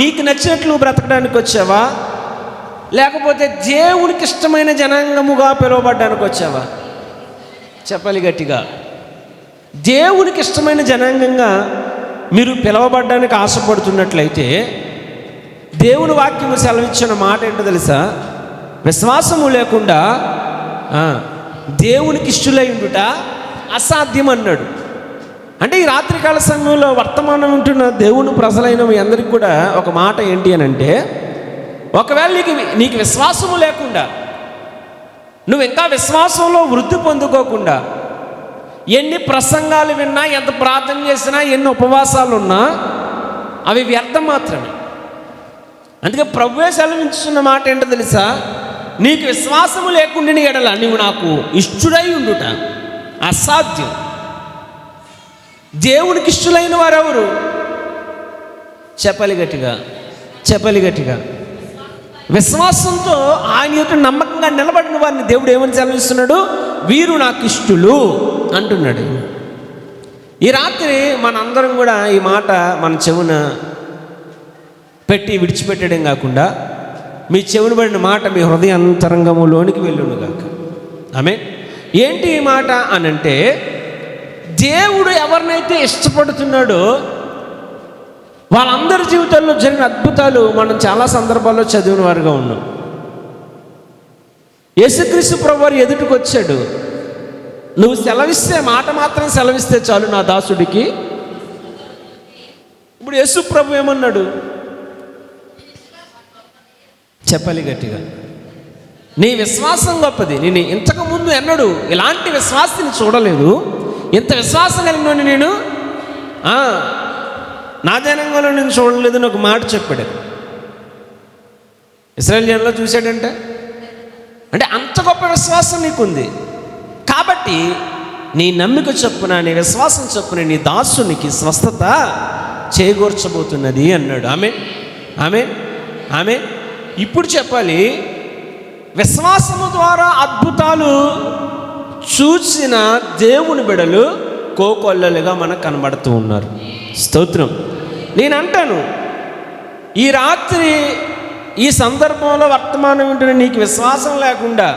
నీకు నచ్చినట్లు బ్రతకడానికి వచ్చావా, లేకపోతే దేవునికి ఇష్టమైన జనాంగముగా పిలువబడ్డానికి వచ్చావా? చెప్పాలి గట్టిగా. దేవునికి ఇష్టమైన జనాంగంగా మీరు పిలువబడ్డానికి ఆశపడుతున్నట్లయితే దేవుని వాక్యము సెలవిచ్చిన మాట ఏంటో తెలుసా? విశ్వాసము లేకుండా దేవునికి ఇష్టలై ఉండుట అసాధ్యం అన్నాడు. అంటే ఈ రాత్రికాల సమయంలో వర్తమానం ఉంటున్న దేవుని ప్రజలైన మీ అందరికీ కూడా ఒక మాట ఏంటి అని అంటే, ఒకవేళ నీకు విశ్వాసము లేకుండా, నువ్వు ఇంకా విశ్వాసంలో వృద్ధి పొందుకోకుండా ఎన్ని ప్రసంగాలు విన్నా, ఎంత ప్రార్థన చేసినా, ఎన్ని ఉపవాసాలు ఉన్నా అవి వ్యర్థం మాత్రమే. అందుకే ప్రభువే సెలవించుతున్న మాట ఏంటో తెలుసా? నీకు విశ్వాసము లేకుండా ఎడల నువ్వు నాకు ఇష్టుడై ఉండుట అసాధ్యం. దేవునికి ఇష్టలైన వారెవరు? చెప్పాలి గట్టిగా, చెప్పాలి గట్టిగా. విశ్వాసంతో ఆయన యొక్క నమ్మకంగా నిలబడిన వారిని దేవుడు ఏమని సెలవిస్తున్నాడు? వీరు నాకు ఇష్టులు అంటున్నాడు. ఈ రాత్రి మనందరం కూడా ఈ మాట మన చెవున పెట్టి విడిచిపెట్టడం కాకుండా, మీ చెవున పడిన మాట మీ హృదయ అంతరంగములోనికి వెళ్ళును గాక. ఆమేన్. ఏంటి ఈ మాట అనంటే, దేవుడు ఎవరినైతే ఇష్టపడుతున్నాడో వాళ్ళందరి జీవితాల్లో జరిగిన అద్భుతాలు మనం చాలా సందర్భాల్లో చదివిన వారుగా ఉన్నాం. యేసుక్రీస్తు ప్రభువారు ఎదుటికి వచ్చాడు. నువ్వు సెలవిస్తే, మాట మాత్రం సెలవిస్తే చాలు నా దాసుడికి. ఇప్పుడు యేసు ప్రభు ఏమన్నాడు? చెప్పాలి గట్టిగా. నీ విశ్వాసం గొప్పది. నేను ఇంతకుముందు ఎన్నడూ ఇలాంటి విశ్వాసాన్ని చూడలేదు. ఇంత విశ్వాసం కలిగిన నేను నా జనంలో నేను చూడలేదు అని ఒక మాట చెప్పాడు. ఇశ్రాయేల్ జనంలో చూశాడంటే, అంటే అంత గొప్ప విశ్వాసం నీకుంది కాబట్టి నీ నమ్మిక చొప్పున, నీ విశ్వాసం చొప్పున నీ దాసునికి స్వస్థత చేకూర్చబోతున్నది అన్నాడు. ఆమేన్, ఆమేన్, ఆమేన్. ఇప్పుడు చెప్పాలి, విశ్వాసము ద్వారా అద్భుతాలు చూసిన దేవుని బిడ్డలు కోకొల్లలుగా మనకు కనబడుతూ ఉన్నారు. స్తోత్రం. నేను అంటాను, ఈ రాత్రి ఈ సందర్భంలో వర్తమానం వింటున్న నీకు విశ్వాసం లేకుండా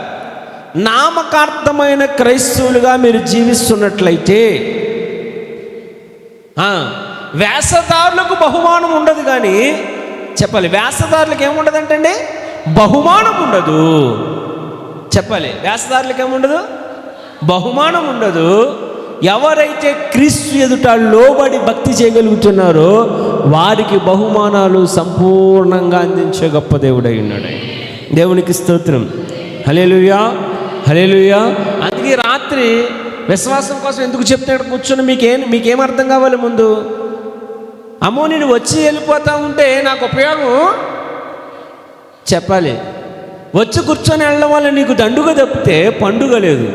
నామకార్థమైన క్రైస్తవులుగా మీరు జీవిస్తున్నట్లయితే వేషధారులకు బహుమానం ఉండదు. కానీ చెప్పాలి, వేషధారులకు ఏముండదంటండి? బహుమానం ఉండదు. చెప్పాలి, వేషధారులకు ఏముండదు? బహుమానం ఉండదు. ఎవరైతే క్రీస్తు ఎదుట లోబడి భక్తి చేయగలుగుతున్నారో వారికి బహుమానాలు సంపూర్ణంగా అందించే గొప్ప దేవుడై ఉన్నాడు. దేవునికి స్తోత్రం. హల్లెలూయా, హల్లెలూయా. అందుకే రాత్రి విశ్వాసం కోసం ఎందుకు చెప్తాడు కూర్చొని, మీకేం అర్థం కావాలి? ముందు అమ్మో నేను వచ్చి వెళ్ళిపోతా ఉంటే నాకు ఉపయోగం చెప్పాలి. వచ్చి కూర్చొని వెళ్ళడం వల్ల నీకు దండుగ తప్పితే పండుగ లేదు.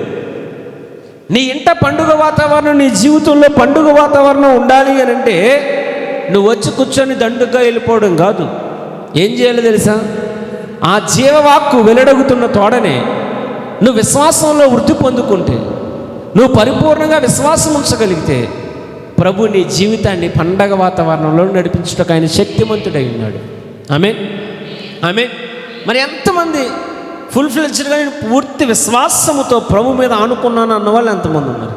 నీ ఇంట పండుగ వాతావరణం, నీ జీవితంలో పండుగ వాతావరణం ఉండాలి అని అంటే నువ్వు వచ్చి కూర్చొని దండుగా వెళ్ళిపోవడం కాదు. ఏం చేయాలి తెలుసా? ఆ జీవవాక్కు వెల్లడగుతున్న తోడనే నువ్వు విశ్వాసంలో వృద్ధి పొందుకుంటే, నువ్వు పరిపూర్ణంగా విశ్వాసం ఉంచగలిగితే ప్రభు నీ జీవితాన్ని పండగ వాతావరణంలో నడిపించుటకు ఆయన శక్తిమంతుడై ఉన్నాడు. ఆమేన్, ఆమేన్. మరి ఎంతమంది ఫుల్ ఫ్లెడ్జ్డ్గా నేను పూర్తి విశ్వాసముతో ప్రభు మీద ఆనుకున్నాను అన్న వాళ్ళు ఎంతమంది ఉన్నారు?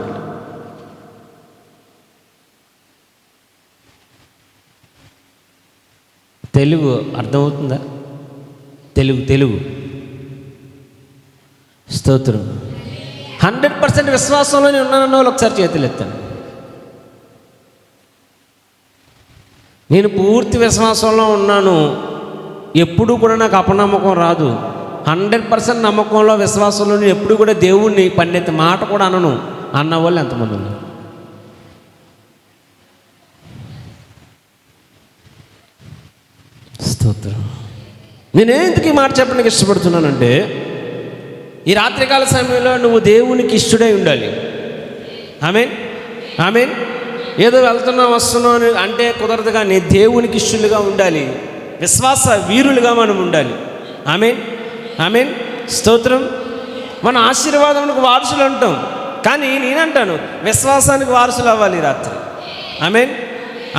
తెలుగు అర్థమవుతుందా? తెలుగు స్తోత్రం. 100% విశ్వాసంలో నేను ఉన్నానన్న వాళ్ళు ఒకసారి చేతులు ఎత్తాను. నేను పూర్తి విశ్వాసంలో ఉన్నాను, ఎప్పుడు కూడా నాకు అపనమ్మకం రాదు. 100% నమ్మకంలో, విశ్వాసంలో నేను ఎప్పుడు కూడా దేవుణ్ణి పన్నెత్తి మాట కూడా అనను అన్న వాళ్ళు ఎంతమంది ఉన్నారు? స్తోత్రం. నేనే ఎందుకు ఈ మాట చెప్పడానికి ఇష్టపడుతున్నానంటే, ఈ రాత్రికాల సమయంలో నువ్వు దేవునికి ఇష్టడై ఉండాలి. ఆమేన్, ఆమేన్. ఏదో వెళ్తున్నావు వస్తున్నావు అని అంటే కుదరదు. కానీ దేవునికి ఇష్టలుగా ఉండాలి, విశ్వాస వీరులుగా మనం ఉండాలి. ఆమేన్, ఆమేన్. స్తోత్రం. మన ఆశీర్వాదానికి వారసులు అంటాం, కానీ నేనంటాను విశ్వాసానికి వారసులు అవ్వాలి రాత్రి. ఆమేన్,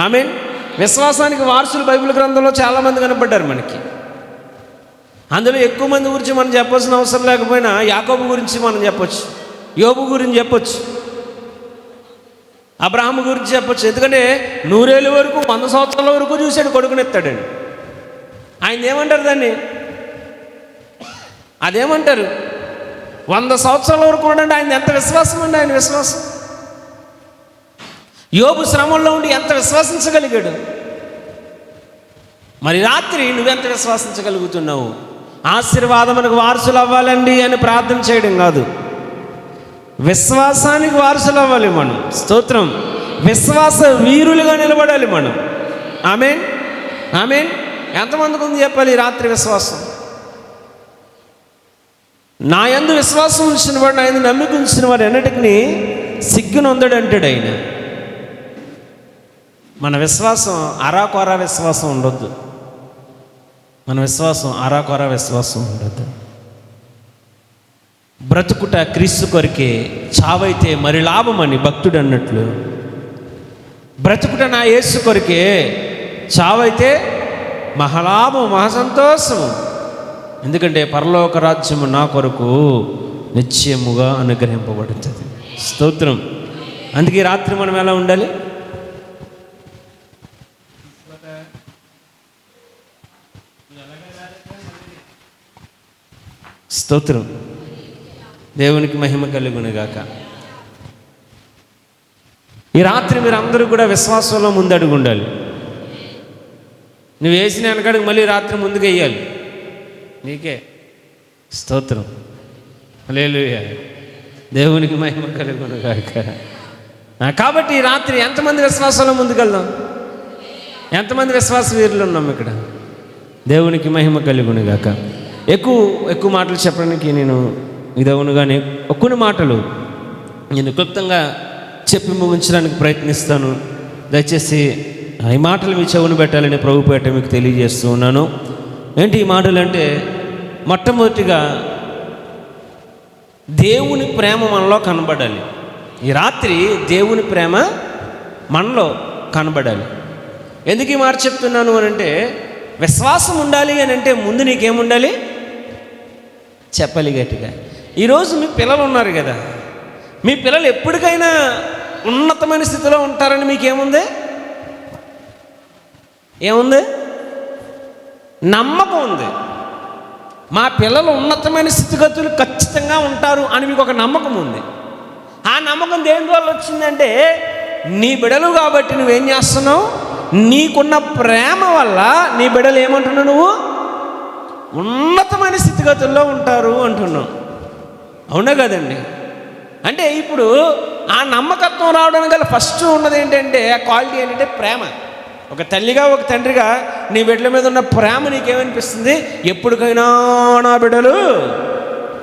ఆమేన్. విశ్వాసానికి వారసులు బైబిల్ గ్రంథంలో చాలామంది కనపడ్డారు మనకి. అందులో ఎక్కువ మంది గురించి మనం చెప్పాల్సిన అవసరం లేకపోయినా యాకోబు గురించి మనం చెప్పొచ్చు, యోబు గురించి చెప్పొచ్చు, అబ్రహాము గురించి చెప్పొచ్చు. ఎందుకంటే 100 ఏళ్ళ వరకు 100 సంవత్సరాల వరకు చూశాడు కొడుకునెత్తాడండి. ఆయన ఏమంటారు దాన్ని? అదేమంటారు? 100 సంవత్సరాల వరకు ఉండండి. ఆయన ఎంత విశ్వాసం అండి, ఆయన విశ్వాసం. యోబు శ్రమంలో ఉండి ఎంత విశ్వసించగలిగాడు. మరి రాత్రి నువ్వెంత విశ్వసించగలుగుతున్నావు? ఆశీర్వాదమునకు వారసులు అవ్వాలండి అని ప్రార్థన చేయడం కాదు, విశ్వాసానికి వారసులు అవ్వాలి మనం. స్తోత్రం. విశ్వాస వీరులుగా నిలబడాలి మనం. ఆమేన్, ఆమేన్. ఎంతమందికి ఉంది చెప్పాలి ఈ రాత్రి విశ్వాసం? నా యందు విశ్వాసం ఉంచిన వాడు, నా యందు నమ్మిక ఉంచిన వాడు ఎన్నటికీ సిగ్గునొందడు అంటాడు ఆయన. మన విశ్వాసం అరాకొర విశ్వాసం ఉండొద్దు. మన విశ్వాసం అరాకొర విశ్వాసం ఉండొద్దు. బ్రతుకుట క్రీస్తు కొరికే, చావైతే మరి లాభమని భక్తుడు అన్నట్లు, బ్రతుకుట నా యేసు కొరికే, చావైతే మహాలాభం, మహాసంతోషం. ఎందుకంటే పరలోక రాజ్యము నా కొరకు నిశ్చయముగా అనుగ్రహింపబడుతుంది. స్తోత్రం. అందుకే రాత్రి మనం ఎలా ఉండాలి? స్తోత్రం. దేవునికి మహిమ కలుగునుగాక. ఈ రాత్రి మీరు అందరూ కూడా విశ్వాసంలో ముందడుగు ఉండాలి. నువ్వు వేసిన వెనకడుగు మళ్ళీ రాత్రి ముందుకు వెయ్యాలి నీకే. స్తోత్రం. హల్లెలూయా. దేవునికి మహిమ కలుగునుగాక. కాబట్టి ఈ రాత్రి ఎంతమంది విశ్వాసంలో ముందుకెళ్దాం? ఎంతమంది విశ్వాస వీరులు ఉన్నాం ఇక్కడ? దేవునికి మహిమ కలుగునుగాక. ఎక్కువ మాటలు చెప్పడానికి నేను ఇదవునుగానే కొన్ని మాటలు నేను క్లుప్తంగా చెప్పి ముగించడానికి ప్రయత్నిస్తాను. దయచేసి ఈ మాటలు మీ చెవును పెట్టాలని ప్రభుపేట మీకు తెలియజేస్తూ ఉన్నాను. ఏంటి ఈ మాటలు అంటే, మొట్టమొదటిగా దేవుని ప్రేమ మనలో కనబడాలి. ఈ రాత్రి దేవుని ప్రేమ మనలో కనబడాలి. ఎందుకు ఈ మాట చెప్తున్నాను అని అంటే, విశ్వాసం ఉండాలి అని అంటే ముందు నీకేముండాలి చెప్పాలి గట్టిగా. ఈరోజు మీ పిల్లలు ఉన్నారు కదా, మీ పిల్లలు ఎప్పటికైనా ఉన్నతమైన స్థితిలో ఉంటారని మీకేముంది? ఏముంది? నమ్మకం ఉంది. మా పిల్లలు ఉన్నతమైన స్థితిగతులు ఖచ్చితంగా ఉంటారు అని మీకు ఒక నమ్మకం ఉంది. ఆ నమ్మకం దేని వల్ల వచ్చిందంటే, నీ బిడలు కాబట్టి నువ్వేం చేస్తున్నావు? నీకున్న ప్రేమ వల్ల నీ బిడలు ఏమంటున్నావు? నువ్వు ఉన్నతమైన స్థితిగతుల్లో ఉంటారు అంటున్నావు. అవునా కదండి? అంటే ఇప్పుడు ఆ నమ్మకత్వం రావడానికి గల ఫస్ట్ ఉన్నది ఏంటంటే, ఆ క్వాలిటీ ఏంటంటే ప్రేమ. ఒక తల్లిగా ఒక తండ్రిగా నీ బిడ్డల మీద ఉన్న ప్రేమ నీకేమనిపిస్తుంది? ఎప్పటికైనా నా బిడ్డలు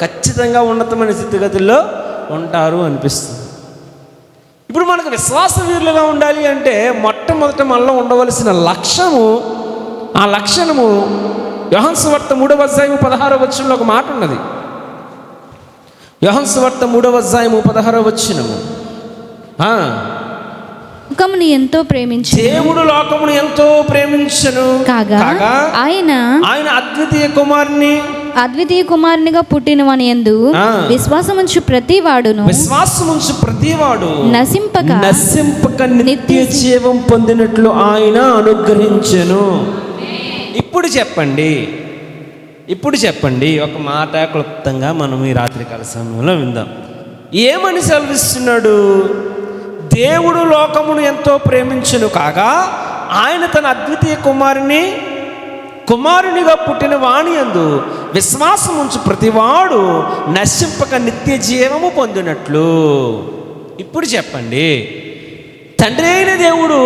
ఖచ్చితంగా ఉన్నతమైన స్థితిగతుల్లో ఉంటారు అనిపిస్తుంది. ఇప్పుడు మనకు విశ్వాస వీరులుగా ఉండాలి అంటే మొట్టమొదట మనలో ఉండవలసిన లక్ష్యము, ఆ లక్షణము యోహాను సువార్త 3వ అధ్యాయము 16వ వచనంలో ఒక మాట ఉన్నది. యోహాను సువార్త 3వ అధ్యాయము 16వ వచనము. లోకమును ఎంతో ప్రేమించి, దేవుడు లోకమును ఎంతో ప్రేమించెను కాగా ఆయన అద్వితీయ కుమారునిగా పుట్టినవాని యందు విశ్వాసముంచు ప్రతివాడు నశింపక నిత్య జీవం పొందినట్లు ఆయన అనుగ్రహించెను. ఇప్పుడు చెప్పండి ఒక మాట క్లుప్తంగా మనం ఈ రాత్రికాల సమయంలో విందాం. ఏమని సెలవిస్తున్నాడు? దేవుడు లోకమును ఎంతో ప్రేమించును కాగా ఆయన తన అద్వితీయ కుమారునిగా పుట్టిన వాని యందు విశ్వాసం ఉంచు ప్రతివాడు నశింపక నిత్య జీవము పొందినట్లు. ఇప్పుడు చెప్పండి, తండ్రి అయిన దేవుడు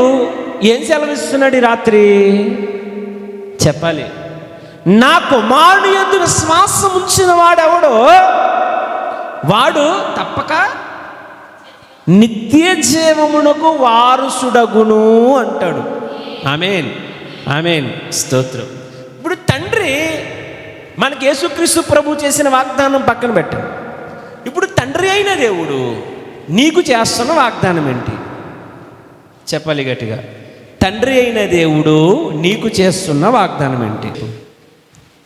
ఏం సెలవిస్తున్నాడు ఈ రాత్రి? చెప్పాలి. నా కుమారుని యందు విశ్వాసం ఉంచిన వాడెవడో వాడు తప్పక నిత్య జీవమునకు వారసుడగును అంటాడు. ఆమేన్, ఆమేన్. స్తోత్రం. ఇప్పుడు తండ్రి మనకి యేసుక్రీస్తు ప్రభు చేసిన వాగ్దానం పక్కన పెట్టాడు. ఇప్పుడు తండ్రి అయిన దేవుడు నీకు చేస్తున్న వాగ్దానం ఏంటి? చెప్పాలి గట్టిగా. తండ్రి అయిన దేవుడు నీకు చేస్తున్న వాగ్దానం ఏంటి?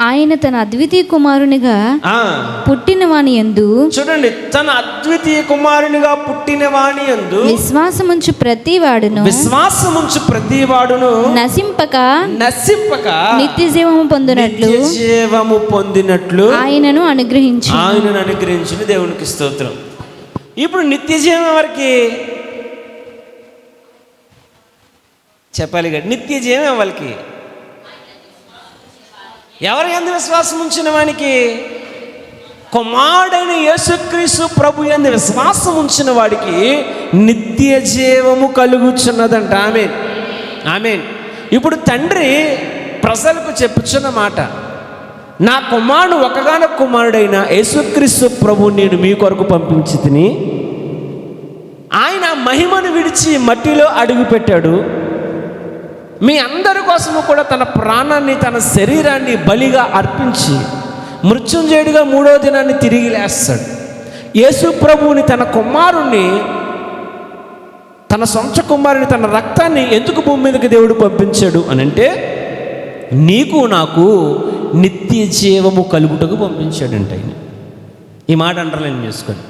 ఆయన తన అద్వితీయ కుమారునిగా పుట్టిన వాని యందు, చూడండి, తన అద్వితీయ కుమారునిగా పుట్టిన వాని యందు విశ్వాసముంచు ప్రతి వాడును నశింపక నిత్య జీవము పొందినట్లు ఆయనను అనుగ్రహించిన దేవునికి స్తోత్రం. ఇప్పుడు నిత్య జీవం ఎవరికి చెప్పాలి కదా? నిత్య జీవం ఎవరికి? ఎవరి యందు విశ్వాసం ఉంచిన వానికి? కుమారుడైన యేసుక్రీస్తు ప్రభు యందు విశ్వాసం ఉంచిన వాడికి నిత్య జీవము కలుగుచున్నదంట. ఆమేన్, ఆమేన్. ఇప్పుడు తండ్రి ప్రజలకు చెప్పుచున్న మాట, నా కుమారుడు ఒకగానొక కుమారుడైన యేసుక్రీస్తు ప్రభు నేను మీ కొరకు పంపించి తిని, ఆయన మహిమను విడిచి మట్టిలో అడుగుపెట్టాడు. మీ అందరి కోసము కూడా తన ప్రాణాన్ని, తన శరీరాన్ని బలిగా అర్పించి మృత్యుంజయుడిగా 3వ దినాన్ని తిరిగి లేస్తాడు. యేసు ప్రభువుని, తన కుమారుణ్ణి, తన సొంత కుమారుని, తన రక్తాన్ని ఎందుకు భూమి మీదకి దేవుడు పంపించాడు అనంటే, నీకు నాకు నిత్య జీవము కలుగుటకు పంపించాడంట ఆయన. ఈ మాట అండర్లైన్ చేసుకోండి.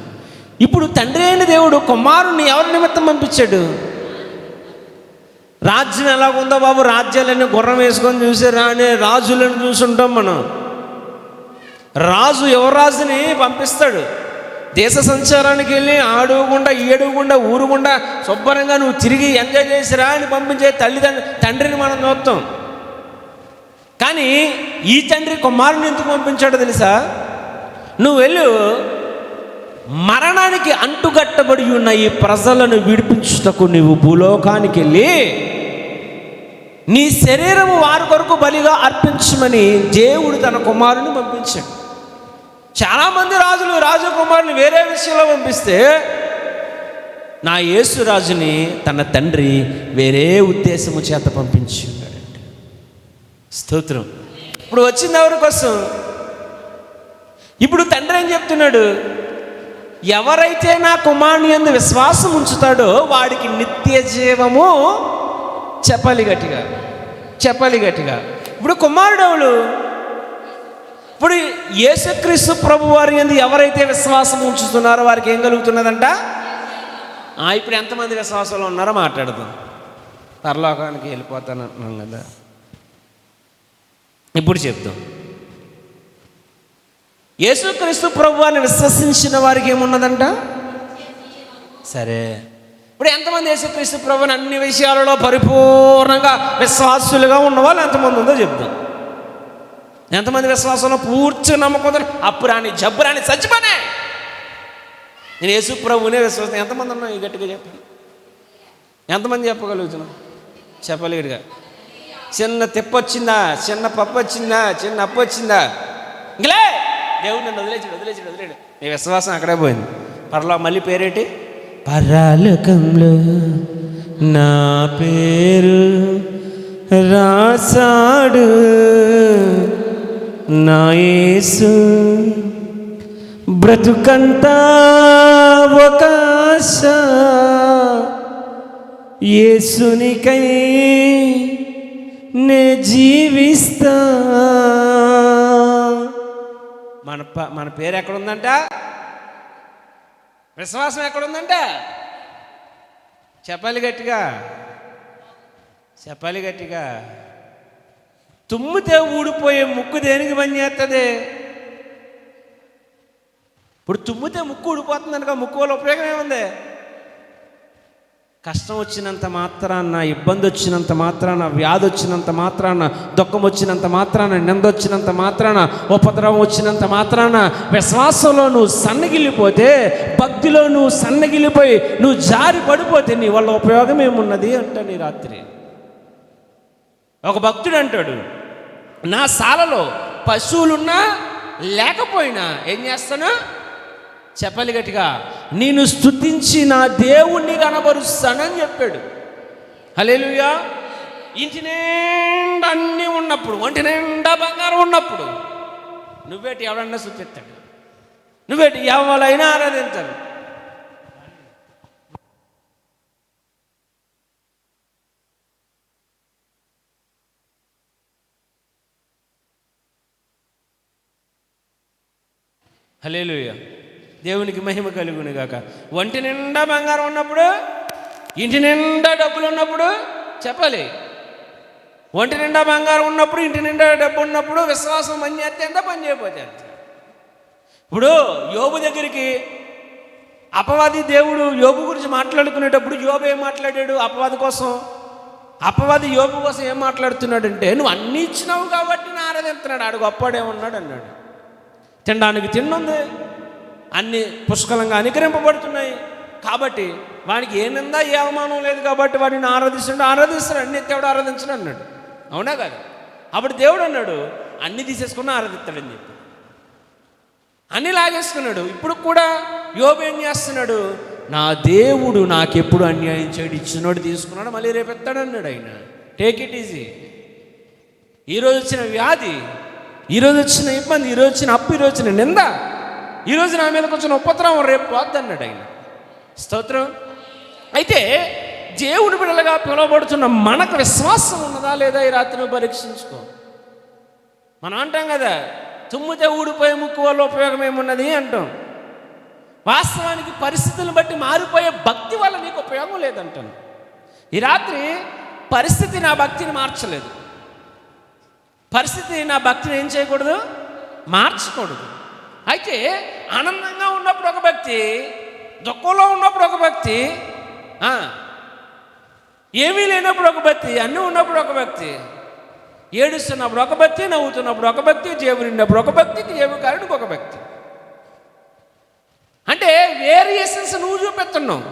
ఇప్పుడు తండ్రి అయిన దేవుడు కుమారుణ్ణి ఎవరి నిమిత్తం పంపించాడు? రాజ్యం ఎలాగుందో బాబు, రాజ్యాలన్నీ గుర్రం వేసుకొని చూసారా అనే రాజులను చూసుంటాం మనం. రాజు యువరాజుని పంపిస్తాడు దేశ సంచారానికి వెళ్ళి, ఆడుగుండా ఏడుగుండా ఊరుగుండా శుభ్రంగా నువ్వు తిరిగి ఎంజాయ్ చేసిరా అని పంపించే తండ్రిని మనం చూస్తాం. కానీ ఈ తండ్రి కుమారుని ఎందుకు పంపించాడో తెలుసా? నువ్వు వెళ్ళు, మరణానికి అంటుగట్టబడి ఉన్న ఈ ప్రజలను విడిపించుటకు నువ్వు భూలోకానికి వెళ్ళి నీ శరీరము వారి కొరకు బలిగా అర్పించమని దేవుడు తన కుమారుని పంపించాడు. చాలామంది రాజకుమారుని వేరే విషయంలో పంపిస్తే, నా యేసు రాజుని తన తండ్రి వేరే ఉద్దేశము చేత పంపించున్నాడంట. స్తోత్రం. ఇప్పుడు వచ్చింది ఎవరి కోసం? ఇప్పుడు తండ్రి ఏం చెప్తున్నాడు? ఎవరైతే నా కుమారుని యందు విశ్వాసం ఉంచుతాడో వాడికి నిత్య జీవము. చెప్పాలి గట్టిగా, చెప్పాలి గట్టిగా. ఇప్పుడు కుమారుడు, ఇప్పుడు యేసుక్రీస్తు ప్రభు వారి యందు ఎవరైతే విశ్వాసం ఉంచుతున్నారో వారికి ఏం కలుగుతున్నదంట? ఇప్పుడు ఎంతమంది విశ్వాసంలో ఉన్నారో మాట్లాడదాం. పరలోకానికి వెళ్ళిపోతానంటున్నాం కదా, ఇప్పుడు చెప్తాం. యేసుక్రీస్తు ప్రభు వారిని విశ్వసించిన వారికి ఏమున్నదంట? సరే, ఇప్పుడు ఎంతమంది యేసుక్రీస్తు ప్రభుని అన్ని విషయాలలో పరిపూర్ణంగా విశ్వాసులుగా ఉన్నవాళ్ళు ఎంతమంది ఉందో చెప్తాం. ఎంతమంది విశ్వాసంలో పూర్తి నమ్మకం, అప్పు రాని జబ్బు రాని చచ్చిపోనే నేను యేసు ప్రభునే విశ్వాసం. ఎంతమంది ఉన్నాం? ఈ గట్టిగా చెప్పండి. ఎంతమంది చెప్పగలుగుతున్నాం? చెప్పాలి గట్టిగా. చిన్న తిప్పు వచ్చిందా, చిన్న పప్పు వచ్చిందా, చిన్న అప్పు వచ్చిందా, ఇంకలే దేవుడు నన్ను వదిలేచాడు. నీ విశ్వాసం అక్కడే పోయింది. మళ్ళీ పేరేంటి? పరలోకంలో నా పేరు రాసాడు నా యేసు, బ్రతుకంతా ఒక ఆశ, యేసునికై నే జీవిస్తా. మన పేరు ఎక్కడుందంట? విశ్వాసం ఎక్కడుందంట? చెప్పాలి గట్టిగా, చెప్పాలి గట్టిగా. తుమ్మితే ఊడిపోయే ముక్కు దేనికి పని చేస్తుంది? ఇప్పుడు తుమ్మితే ముక్కు ఊడిపోతుంది అనుకో, ముక్కు వల్ల ఉపయోగం ఏముంది? కష్టం వచ్చినంత మాత్రాన, ఇబ్బంది వచ్చినంత మాత్రాన, వ్యాధి వచ్చినంత మాత్రాన, దుఃఖం వచ్చినంత మాత్రాన, నింద వచ్చినంత మాత్రాన, ఉపద్రవం వచ్చినంత మాత్రాన విశ్వాసంలో నువ్వు సన్నగిల్లిపోతే, భక్తిలో నువ్వు సన్నగిల్లిపోయి నువ్వు జారి పడిపోతే నీ వల్ల ఉపయోగం ఏమున్నది అంటాను. ఈ రాత్రి ఒక భక్తుడు అంటాడు, నా శాలలో పశువులున్నా లేకపోయినా ఏం చేస్తాను? చెప్పాలి గట్టిగా, నేను స్తుతించి నా దేవుణ్ణి కనబరుస్తానని చెప్పాడు. హల్లెలూయా. ఇంటి నిండా అన్నీ ఉన్నప్పుడు, ఒంటి నిండా బంగారం ఉన్నప్పుడు నువ్వేటి ఎవడన్నా స్తుతిస్తాడు? నువ్వేటి ఎవరైనా ఆరాధించాలి? హల్లెలూయా, దేవునికి మహిమ కలుగును గాక. ఒంటి నిండా బంగారం ఉన్నప్పుడు, ఇంటి నిండా డబ్బులు ఉన్నప్పుడు చెప్పాలి. ఒంటి నిండా బంగారం ఉన్నప్పుడు, ఇంటి నిండా డబ్బు ఉన్నప్పుడు విశ్వాసం పని చేస్తే ఎంత, పని చేయకపోతే ఎంత. ఇప్పుడు యోబు దగ్గరికి అపవాది దేవుడు యోబు గురించి మాట్లాడుకునేటప్పుడు యోబు ఏం మాట్లాడాడు అపవాది కోసం? అపవాది యోబు కోసం ఏం మాట్లాడుతున్నాడంటే, నువ్వు అన్నీ ఇచ్చినావు కాబట్టి నా ఆరాధిస్తున్నాడు, ఆడు గొప్పవాడేమన్నాడు అన్నాడు. తినడానికి తిండుంది, అన్ని పుష్కలంగా అనుగ్రహింపబడుతున్నాయి కాబట్టి వాడికి ఏ నిందా ఏ అవమానం లేదు కాబట్టి వాడిని ఆరాధిస్తాడు, అన్ని ఎత్తేవాడు ఆరాధించడు అన్నాడు. అవునా కాదు? అప్పుడు దేవుడు అన్నాడు అన్ని తీసేసుకుని ఆరాధిస్తాడని చెప్పి అన్ని లాగేసుకున్నాడు. ఇప్పుడు కూడా యోబు ఏం చేస్తున్నాడు? నా దేవుడు నాకెప్పుడు అన్యాయం చేయడు, ఇచ్చినోడు తీసుకున్నాడు, మళ్ళీ రేపు ఎత్తాడు అన్నాడు ఆయన. Take it easy. ఈరోజు వచ్చిన వ్యాధి, ఈరోజు వచ్చిన ఇబ్బంది, ఈరోజు వచ్చిన అప్పు, ఈరోజు వచ్చిన నింద, ఈరోజు నా మీదకి వచ్చిన ఉపద్రవం రేపు పోద్ది అన్నాడు ఆయన. స్తోత్రం. అయితే దేవుడి బిడ్డలుగా పిలువబడుతున్న మనకు విశ్వాసం ఉన్నదా లేదా ఈ రాత్రి పరీక్షించుకో. మనం అంటాం కదా, తుమ్మితే ఊడిపోయే ముక్కు వల్ల ఉపయోగం ఏమున్నది అంటాం. వాస్తవానికి పరిస్థితులను బట్టి మారిపోయే భక్తి వల్ల నీకు ఉపయోగం లేదంటాను. ఈ రాత్రి పరిస్థితి నా భక్తిని మార్చలేదు. పరిస్థితి నా భక్తిని ఏం చేయకూడదు? మార్చకూడదు. అయితే ఆనందంగా ఉన్నప్పుడు ఒక భక్తి, దుఃఖంలో ఉన్నప్పుడు ఒక భక్తి, ఏమీ లేనప్పుడు ఒక భక్తి, అన్నీ ఉన్నప్పుడు ఒక భక్తి, ఏడుస్తున్నప్పుడు ఒక భక్తి, నవ్వుతున్నప్పుడు ఒక భక్తి, జేబు నిండినప్పుడు ఒక భక్తి, జేబు కారణకు ఒక భక్తి. అంటే వేరియేషన్స్ నువ్వు చూపెత్తున్నావు.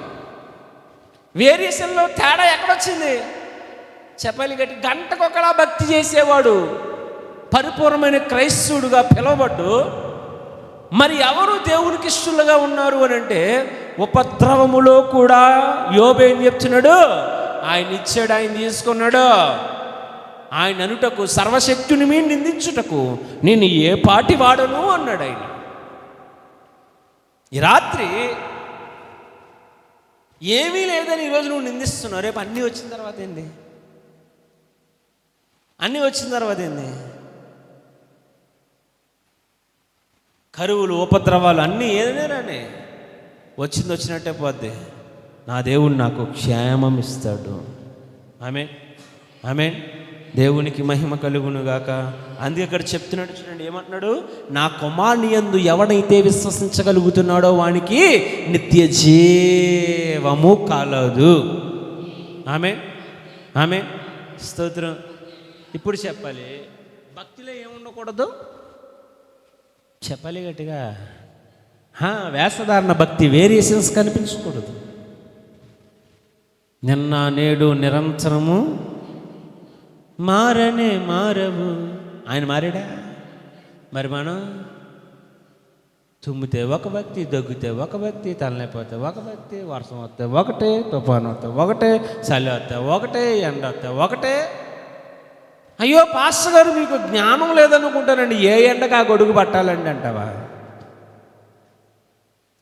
వేరియేషన్లో తేడా ఎక్కడొచ్చింది చెప్పాలి గట్టి. గంటకొకలా భక్తి చేసేవాడు పరిపూర్ణమైన క్రైస్తవుడుగా పిలువబడ్డు. మరి ఎవరు దేవునికి ఇష్టలుగా ఉన్నారు అని అంటే, ఉపద్రవములో కూడా యోబు ఏం చెప్తున్నాడు? ఆయన ఇచ్చాడు, ఆయన తీసుకున్నాడు. ఆయన అనుటకు, సర్వశక్తుని మీద నిందించుటకు నేను ఏ పాటి వాడను అన్నాడు ఆయన. ఈ రాత్రి ఏమీ లేదని ఈరోజు నువ్వు నిందిస్తున్నావు, రేపు అన్నీ వచ్చిన తర్వాత ఏంది? అన్నీ వచ్చిన తర్వాత ఏంది? కరువులు, ఉపద్రవాలు అన్నీ ఏదైనానే వచ్చింది వచ్చినట్టే పోద్ది. నా దేవుడు నాకు క్షేమం ఇస్తాడు. ఆమేన్, ఆమేన్. దేవునికి మహిమ కలుగును గాక. అందుకే ఇక్కడ చెప్తున్నాడు చూడండి, ఏమంటున్నాడు? నా కుమారుని యందు ఎవడైతే విశ్వసించగలుగుతున్నాడో వానికి నిత్య జీవము కలదు. ఆమేన్, ఆమేన్. స్తోత్రం. ఇప్పుడు చెప్పాలి, భక్తిలో ఏముండకూడదు చెప్పాలి గట్టిగా. వేషధారణ భక్తి, వేరియేషన్స్ కనిపించకూడదు. నిన్న నేడు నిరంతరము మారనే మారవు. ఆయన మారాడా? మరి మనం తుమ్మితే ఒక భక్తి, దగ్గితే ఒక భక్తి, తలనొప్పితే ఒక భక్తి, వర్షం వస్తే ఒకటే, తుఫాను వస్తే ఒకటే, చలి వస్తే ఒకటే, ఎండ వస్తే ఒకటే. అయ్యో పాస్టర్ గారు మీకు జ్ఞానం లేదనుకుంటానండి, ఏ ఎండకు ఆ గొడుగు పట్టాలండి అంటావా?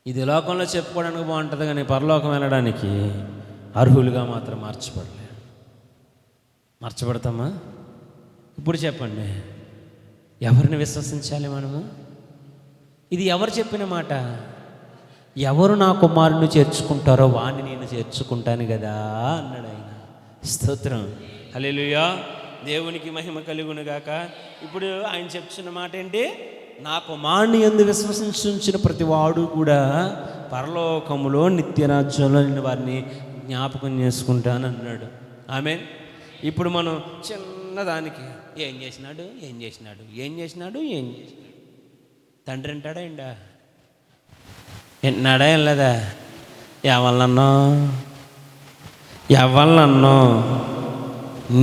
ఇది లోకంలో చెప్పుకోవడానికి బాగుంటుంది కానీ పరలోకం వెళ్ళడానికి అర్హులుగా మాత్రం మార్చబడతామా? ఇప్పుడు చెప్పండి, ఎవరిని విశ్వసించాలి మనము? ఇది ఎవరు చెప్పిన మాట? ఎవరు నా కుమారుని చేర్చుకుంటారో వాణ్ణి నేను చేర్చుకుంటాను కదా అన్నాడు ఆయన. స్తోత్రం, హల్లెలూయా. దేవునికి మహిమ కలుగును గాక. ఇప్పుడు ఆయన చెప్తున్న మాట ఏంటి? నా కుమారుని యందు విశ్వసించిన ప్రతి వాడు కూడా పరలోకములో నిత్యరాజ్యంలో నేను వారిని జ్ఞాపకం చేసుకుంటాను అన్నాడు. ఆమేన్. ఇప్పుడు మనం చిన్నదానికి ఏం చేసినాడు తండ్రి అంటాడా ఏండా? విన్నాడా ఏం లేదా? ఎవరినన్నో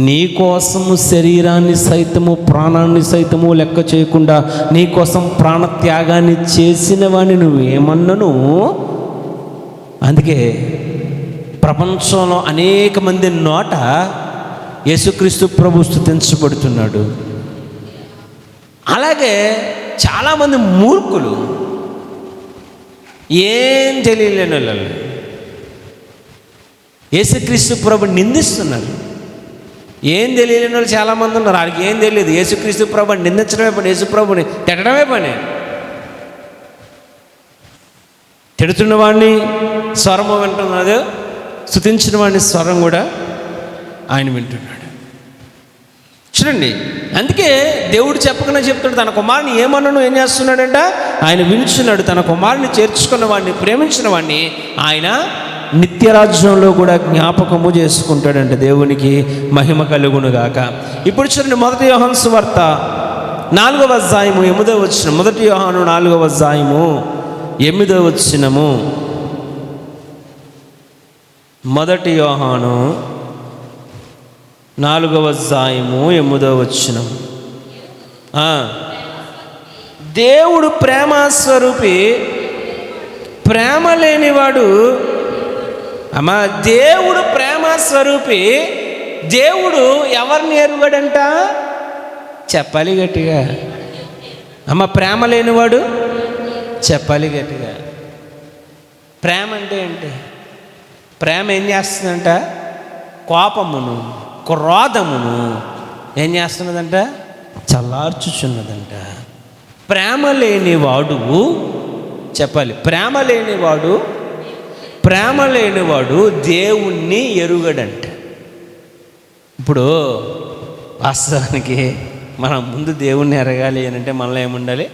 నీకోసము శరీరాన్ని సైతము ప్రాణాన్ని సైతము లెక్క చేయకుండా నీకోసం ప్రాణత్యాగాన్ని చేసిన వాడిని నువ్వేమన్నాను? అందుకే ప్రపంచంలో అనేక మంది నోట యేసుక్రీస్తు ప్రభు స్తుతించబడుతున్నాడు. అలాగే చాలామంది మూర్ఖులు, ఏం తెలియలేని వాళ్ళు యేసుక్రీస్తు ప్రభు నిందిస్తున్నారు. ఏం తెలియలేని వాళ్ళు చాలామంది ఉన్నారు. వాళ్ళకి ఏం తెలియదు. యేసుక్రీస్తు ప్రభు నిందించడమే పని, యేసు ప్రభుని తిట్టడమే పని. తిడుతున్న వాడిని స్వరము వింటున్నాడు, స్తుతించిన వాడిని స్వరం కూడా ఆయన వింటున్నాడు. చూడండి, అందుకే దేవుడు చెప్పకుండా చెప్తున్నాడు, తన కుమారుని ఏమన్నాను ఏం చేస్తున్నాడంట, ఆయన వినుచున్నాడు. తన కుమారుని చేర్చుకున్న వాడిని, ప్రేమించిన వాడిని ఆయన నిత్యరాజ్యంలో కూడా జ్ఞాపకము చేసుకుంటాడంట. దేవునికి మహిమ కలుగును గాక. ఇప్పుడు చూడండి, 1 యోహాను సువార్త 4వ అధ్యాయము 8వ వచనం. 1 యోహాను 4వ అధ్యాయము 8వ వచనము. 1 యోహాను 4వ అధ్యాయము 8వ వచనం. దేవుడు ప్రేమస్వరూపి, ప్రేమ లేనివాడు. అమ్మా, దేవుడు ప్రేమస్వరూపి. దేవుడు ఎవరిని ఎరుగడంట? చెప్పాలి గట్టిగా. అమ్మ, ప్రేమ లేనివాడు చెప్పాలి గట్టిగా. ప్రేమ అంటే ఏంటి? ప్రేమ ఏం చేస్తుందంట? కోపమును, క్రోధమును ఏం చేస్తున్నదంట? చల్లార్చుచున్నదంట. ప్రేమ లేనివాడు చెప్పాలి, ప్రేమ లేనివాడు దేవుణ్ణి ఎరుగడంట. ఇప్పుడు వాస్తవానికి మనం ముందు దేవుణ్ణి ఎరగాలి అని అంటే మనలో ఏముండాలి?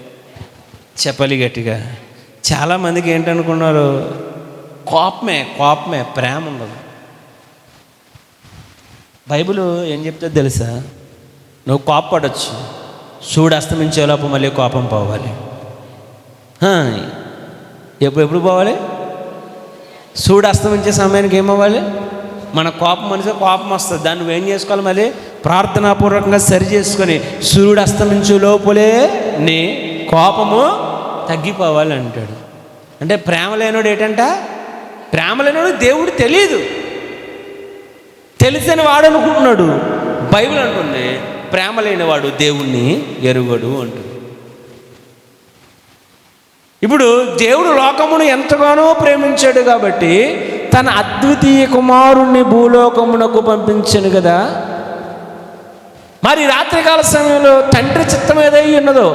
చెప్పాలి గట్టిగా. చాలామందికి ఏంటనుకున్నారు? కోపమే, ప్రేమ ఉండదు. బైబిల్ ఏం చెప్తుందో తెలుసా? నువ్వు కోపపడవచ్చు, సూర్యుడు అస్తమించేలోపు మళ్ళీ కోపం పోవాలి. ఎప్పుడు పోవాలి? సూర్యుడు అస్తమించే సమయానికి ఏమవ్వాలి? మన కోపం మనిషి కోపం వస్తుంది, దాన్ని నువ్వేం చేసుకోవాలి? మళ్ళీ ప్రార్థనాపూర్వకంగా సరి చేసుకొని సూర్యుడు అస్తమించే లోపలే నీ కోపము తగ్గిపోవాలి అంటాడు. అంటే ప్రేమ లేనోడు ఏంటంట? ప్రేమ లేనోడు దేవుడు తెలియదు, తెలిసని వాడు అనుకుంటున్నాడు. బైబిల్ అంటుంది ప్రేమ లేనివాడు దేవుణ్ణి ఎరుగడు అంటుంది. ఇప్పుడు దేవుడు లోకమును ఎంతగానో ప్రేమించాడు కాబట్టి తన అద్వితీయ కుమారుణ్ణి భూలోకమునకు పంపించాను కదా. మరి రాత్రికాల సమయంలో తండ్రి చిత్తం ఏదై ఉన్నదో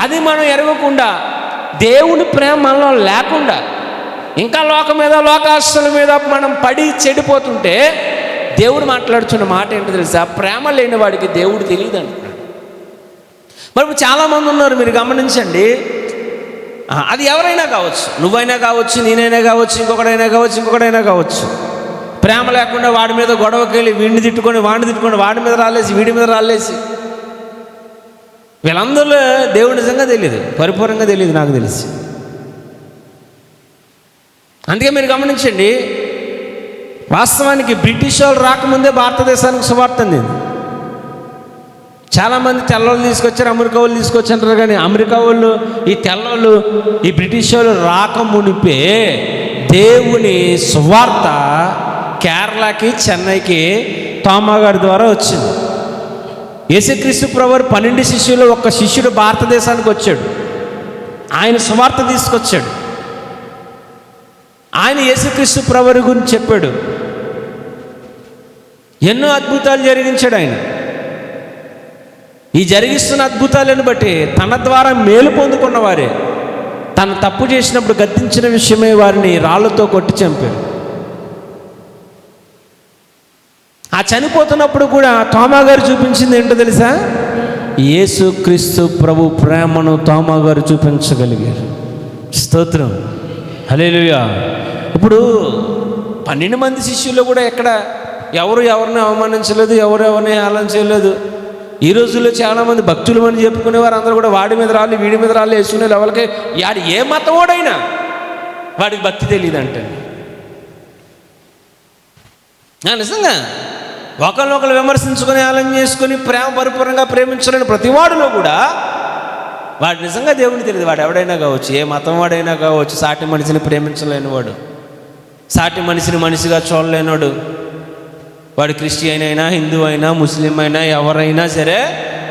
అది మనం ఎరగకుండా, దేవుని ప్రేమ మనలో లేకుండా, ఇంకా లోకం మీద, లోకాస్తుల మీద మనం పడి చెడిపోతుంటే దేవుడు మాట్లాడుతున్న మాట ఏంటో తెలుసా? ప్రేమ లేని వాడికి దేవుడు తెలియదు అంటున్నాడు. మరి ఇప్పుడు చాలామంది ఉన్నారు, మీరు గమనించండి. అది ఎవరైనా కావచ్చు, నువ్వైనా కావచ్చు, నేనైనా కావచ్చు, ఇంకొకడైనా కావచ్చు. ప్రేమ లేకుండా వాడి మీద గొడవకి వెళ్ళి వీడిని తిట్టుకొని, వాడి మీద రాలేసి, వీడి మీద రాలేసి, వీళ్ళందరూ దేవుడు నిజంగా తెలియదు, పరిపూర్ణంగా తెలియదు, నాకు తెలిసి. అందుకే మీరు గమనించండి, వాస్తవానికి బ్రిటిష్ వాళ్ళు రాకముందే భారతదేశానికి సువార్త అందింది. చాలామంది తెల్లవాళ్ళు తీసుకొచ్చారు, అమెరికా వాళ్ళు తీసుకొచ్చారు. కానీ అమెరికా వాళ్ళు, ఈ తెల్లవాళ్ళు, ఈ బ్రిటిష్ వాళ్ళు రాకమునిపే దేవుని సువార్త కేరళకి, చెన్నైకి తోమా గారి ద్వారా వచ్చింది. యేసుక్రీస్తు ప్రభువు 12 శిష్యులు, ఒక్క శిష్యుడు భారతదేశానికి వచ్చాడు. ఆయన సువార్త తీసుకొచ్చాడు. ఆయన యేసుక్రీస్తు ప్రభువు గురించి చెప్పాడు. ఎన్నో అద్భుతాలు జరిగించాడు ఆయన. ఈ జరిగిస్తున్న అద్భుతాలను బట్టి తన ద్వారా మేలు పొందుకున్న వారే తను తప్పు చేసినప్పుడు గద్దించిన విషయమే వారిని రాళ్లతో కొట్టి చంపాడు. ఆ చనిపోతున్నప్పుడు కూడా తోమా గారు చూపించింది ఏంటో తెలుసా? యేసుక్రీస్తు ప్రభు ప్రేమను తోమా గారు చూపించగలిగారు. స్తోత్రం, హల్లెలూయా. ఇప్పుడు 12 మంది శిష్యులు కూడా ఎవరిని అవమానించలేదు, ఎవరిని హేళన చేయలేదు. ఈ రోజుల్లో చాలామంది భక్తులు అని చెప్పుకునేవారు అందరూ కూడా వాడి మీద రాళ్ళు, వీడి మీద రాళ్ళు వేసుకునే లెవెల్కి యాడు ఏ మతమోడైనా వాడికి భక్తి తెలియదు అంటే. నిజంగా ఒకరినొకరు విమర్శించుకొని, హేళన చేసుకొని, పరిపూర్ణంగా ప్రేమించలేని ప్రతివాడులో కూడా వాడు నిజంగా దేవుని తెలియదు. వాడు ఎవడైనా కావచ్చు, ఏ మతం వాడైనా కావచ్చు, సాటి మనిషిని ప్రేమించలేని వాడు, సాటి మనిషిని మనిషిగా చూడలేనివాడు, వాడు క్రిస్టియన్ అయినా, హిందూ అయినా, ముస్లిం అయినా, ఎవరైనా సరే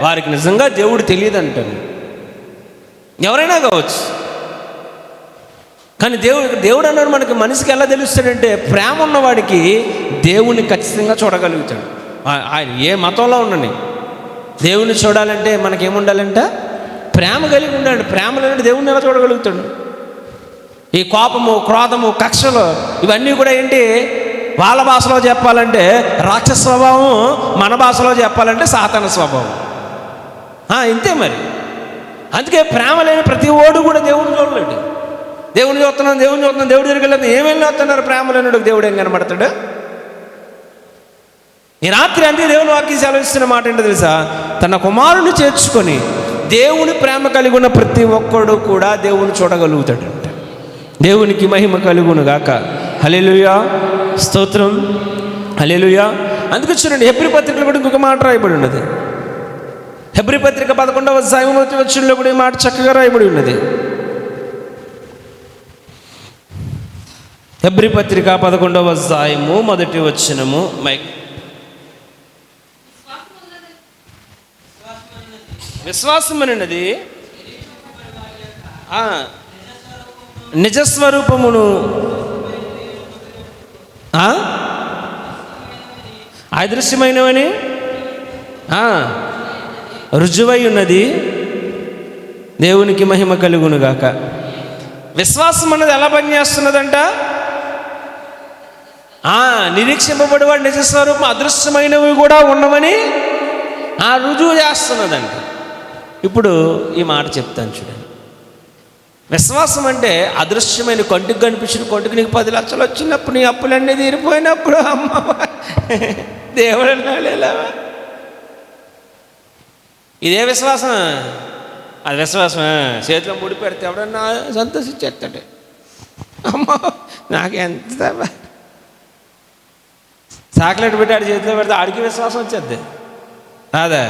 వారికి నిజంగా దేవుడు తెలియదు అంటారు. ఎవరైనా కావచ్చు. కానీ దేవుడు అన్నాడు మనకి మనిషికి ఎలా తెలుస్తాడంటే, ప్రేమ ఉన్నవాడికి దేవుని ఖచ్చితంగా చూడగలుగుతాడు. ఆయన ఏ మతంలో ఉండని దేవుని చూడాలంటే మనకేముండాలంట? ప్రేమ కలిగి ఉండాలి. ప్రేమ లేని దేవుడిని ఎలా చూడగలుగుతాడు? ఈ కోపము, క్రోధము, కక్షలు ఇవన్నీ కూడా ఏంటి? వాళ్ళ భాషలో చెప్పాలంటే రాక్షస స్వభావం, మన భాషలో చెప్పాలంటే సాతాన స్వభావం. ఇంతే మరి. అందుకే ప్రేమ లేని ప్రతి ఓడు కూడా దేవుడిని చూడలేడు. దేవుడిని చూస్తున్నాను, దేవుడి దగ్గరికి వెళ్ళదు, ఏమేమి వస్తున్నారు? ప్రేమ లేనుడు దేవుడు ఏం కనబడతాడు? ఈ రాత్రి అందుకే దేవుని వాక్యం సెలవిస్తున్న మాట ఏంటో తెలుసా? తన కుమారుని చేర్చుకొని దేవుని ప్రేమ కలిగి ఉన్న ప్రతి ఒక్కడు కూడా దేవుని చూడగలుగుతాడంట. దేవునికి మహిమ కలుగును గాక. హల్లెలూయా, స్తోత్రం, హల్లెలూయా. అందుకే చూడండి, హెబ్రీ పత్రికలో కూడా ఇంకొక మాట రాయబడి ఉన్నది. హెబ్రీ పత్రిక 11వ అధ్యాయం 1వ వచనంలో కూడా ఈ మాట చక్కగా రాయబడి ఉన్నది. హెబ్రీ పత్రిక 11వ అధ్యాయము 1వ వచనము. విశ్వాసం అనేది నిజస్వరూపమును అదృశ్యమైనవని రుజువై ఉన్నది. దేవునికి మహిమ కలుగును గాక. విశ్వాసం అన్నది ఎలా పనిచేస్తున్నదంట? నిరీక్షింపబడేవాడు నిజస్వరూపం అదృశ్యమైనవి కూడా ఉన్నవని రుజువు చేస్తున్నదంట. ఇప్పుడు ఈ మాట చెప్తాను చూడండి. విశ్వాసం అంటే అదృశ్యమైన, కంటికి కనిపించిన, కంటికి నీకు 10 లక్షలు వచ్చినప్పుడు, నీ అప్పులన్నీ తీరిపోయినప్పుడు, అమ్మ దేవుడు అన్నాడేలా, ఇదే విశ్వాసం. అది విశ్వాసం. చేతిలో ముడి పెడితే ఎవడన్నా సంతోషించేస్తాడు. అమ్మ నాకెంత చాక్లెట్ పెట్టి ఆడి చేతిలో పెడితే ఆడికి విశ్వాసం వచ్చేద్ది అదే.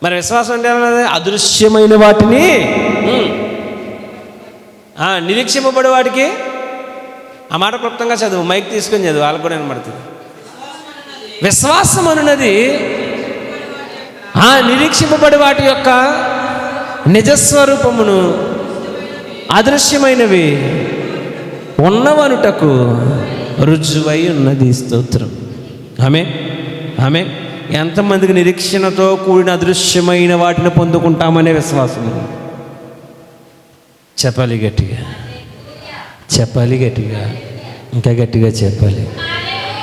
మరి విశ్వాసం అంటే ఏమన్నది? అదృశ్యమైన వాటిని నిరీక్షింపబడే వాటికి. ఆ మాట క్లుప్తంగా చదువు, మైక్ తీసుకొని చదువు, వాళ్ళకు కూడా వినబడుతుంది. విశ్వాసం అనున్నది నిరీక్షింపబడే వాటి యొక్క నిజస్వరూపమును అదృశ్యమైనవి ఉన్నవనుటకు రుజువై ఉన్నది. స్తోత్రం. ఆమె ఎంతమందికి నిరీక్షణతో కూడిన అదృశ్యమైన వాటిని పొందుకుంటామనే విశ్వాసం? చెప్పాలి గట్టిగా, ఇంకా గట్టిగా చెప్పాలి.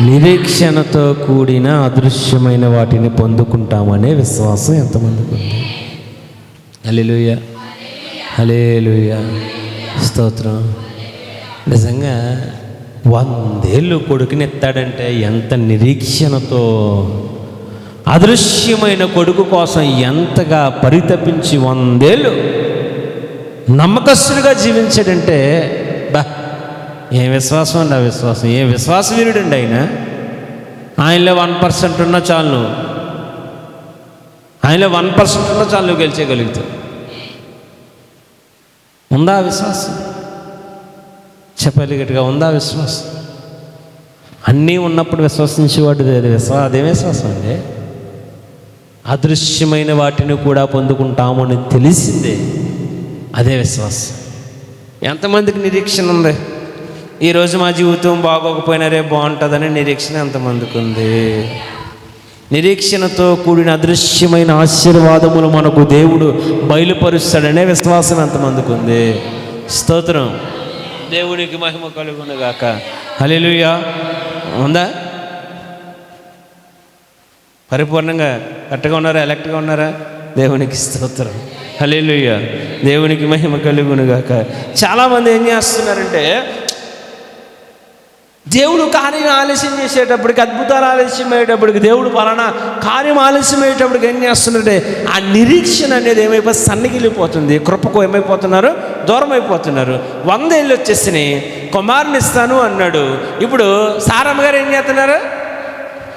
నిరీక్షణతో కూడిన అదృశ్యమైన వాటిని పొందుకుంటామనే విశ్వాసం ఎంతమందికి ఉంది? హల్లెలూయా, హల్లెలూయా, స్తోత్రం. నిజంగా 100 ఏళ్ళు కొడుకుని ఎత్తాడంటే ఎంత నిరీక్షణతో, అదృశ్యమైన కొడుకు కోసం ఎంతగా పరితపించి 100 ఏళ్ళు నమ్మకస్తుడిగా జీవించాడంటే, ఏం విశ్వాసం అండి! ఆ విశ్వాసం, ఏం విశ్వాసవీరుడండి ఆయన. ఆయనలో 1% ఉన్నా చాలు, ఆయనలో 1% ఉన్నా చాలు నువ్వు గెలిచేయగలుగుతావు. ఉందా విశ్వాసం? చెప్పాలి గట్టిగా, ఉందా విశ్వాసం? అన్నీ ఉన్నప్పుడు విశ్వసించేవాడు అదే విశ్వాసం అండి. అదృశ్యమైన వాటిని కూడా పొందుకుంటామని తెలిసిందే, అదే విశ్వాసం. ఎంతమందికి నిరీక్షణ ఉంది? ఈరోజు మా జీవితం బాగోకపోయినా రేపు బాగుంటుందని నిరీక్షణ ఎంతమందికి ఉంది? నిరీక్షణతో కూడిన అదృశ్యమైన ఆశీర్వాదములు మనకు దేవుడు బయలుపరుస్తాడనే విశ్వాసం ఎంతమందికి ఉంది? స్తోత్రం. దేవునికి మహిమ కలుగును గాక. హల్లెలూయా. ఉందా? పరిపూర్ణంగా కరెక్ట్గా ఉన్నారా? ఎలక్ట్గా ఉన్నారా? దేవునికి స్తోత్రం. హల్లెలూయా. దేవునికి మహిమ కలుగును గాక. చాలామంది ఏం చేస్తున్నారంటే, దేవుడు కార్యం ఆలస్యం చేసేటప్పటికి, అద్భుతాలు ఆలస్యం అయ్యేటప్పటికి, దేవుడు పలానా కార్యం ఆలస్యం అయ్యేటప్పటికి ఏం చేస్తున్నారంటే, ఆ నిరీక్షణ అనేది ఏమైపోయి సన్నగిలిపోతుంది. కృపకు ఏమైపోతున్నారు? దూరం అయిపోతున్నారు. 100 ఏళ్ళు వచ్చేసినాయి, కుమారుని ఇస్తాను అన్నాడు. ఇప్పుడు సారమ్మ గారు ఏం చేస్తున్నారు?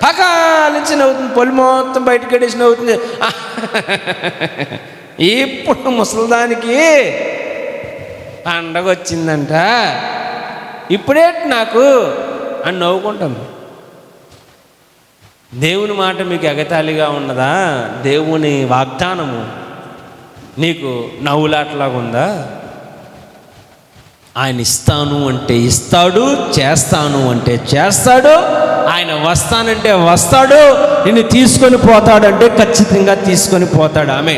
పకాలించి నవ్వుతుంది, పొలి మొత్తం బయటకు కట్టేసి నవ్వుతుంది. ఇప్పుడు ముసలిదానికి పండగ వచ్చిందంట, ఇప్పుడే నాకు అని నవ్వుకుంటాం. దేవుని మాట మీకు ఎగతాళిగా ఉన్నదా? దేవుని వాగ్దానము నీకు నవ్వులాటలాగా ఉందా? ఆయన ఇస్తాను అంటే ఇస్తాడు, చేస్తాను అంటే చేస్తాడు. ఆయన వస్తానంటే వస్తాడు, నిన్ను తీసుకొని పోతాడంటే ఖచ్చితంగా తీసుకొని పోతాడు. ఆమె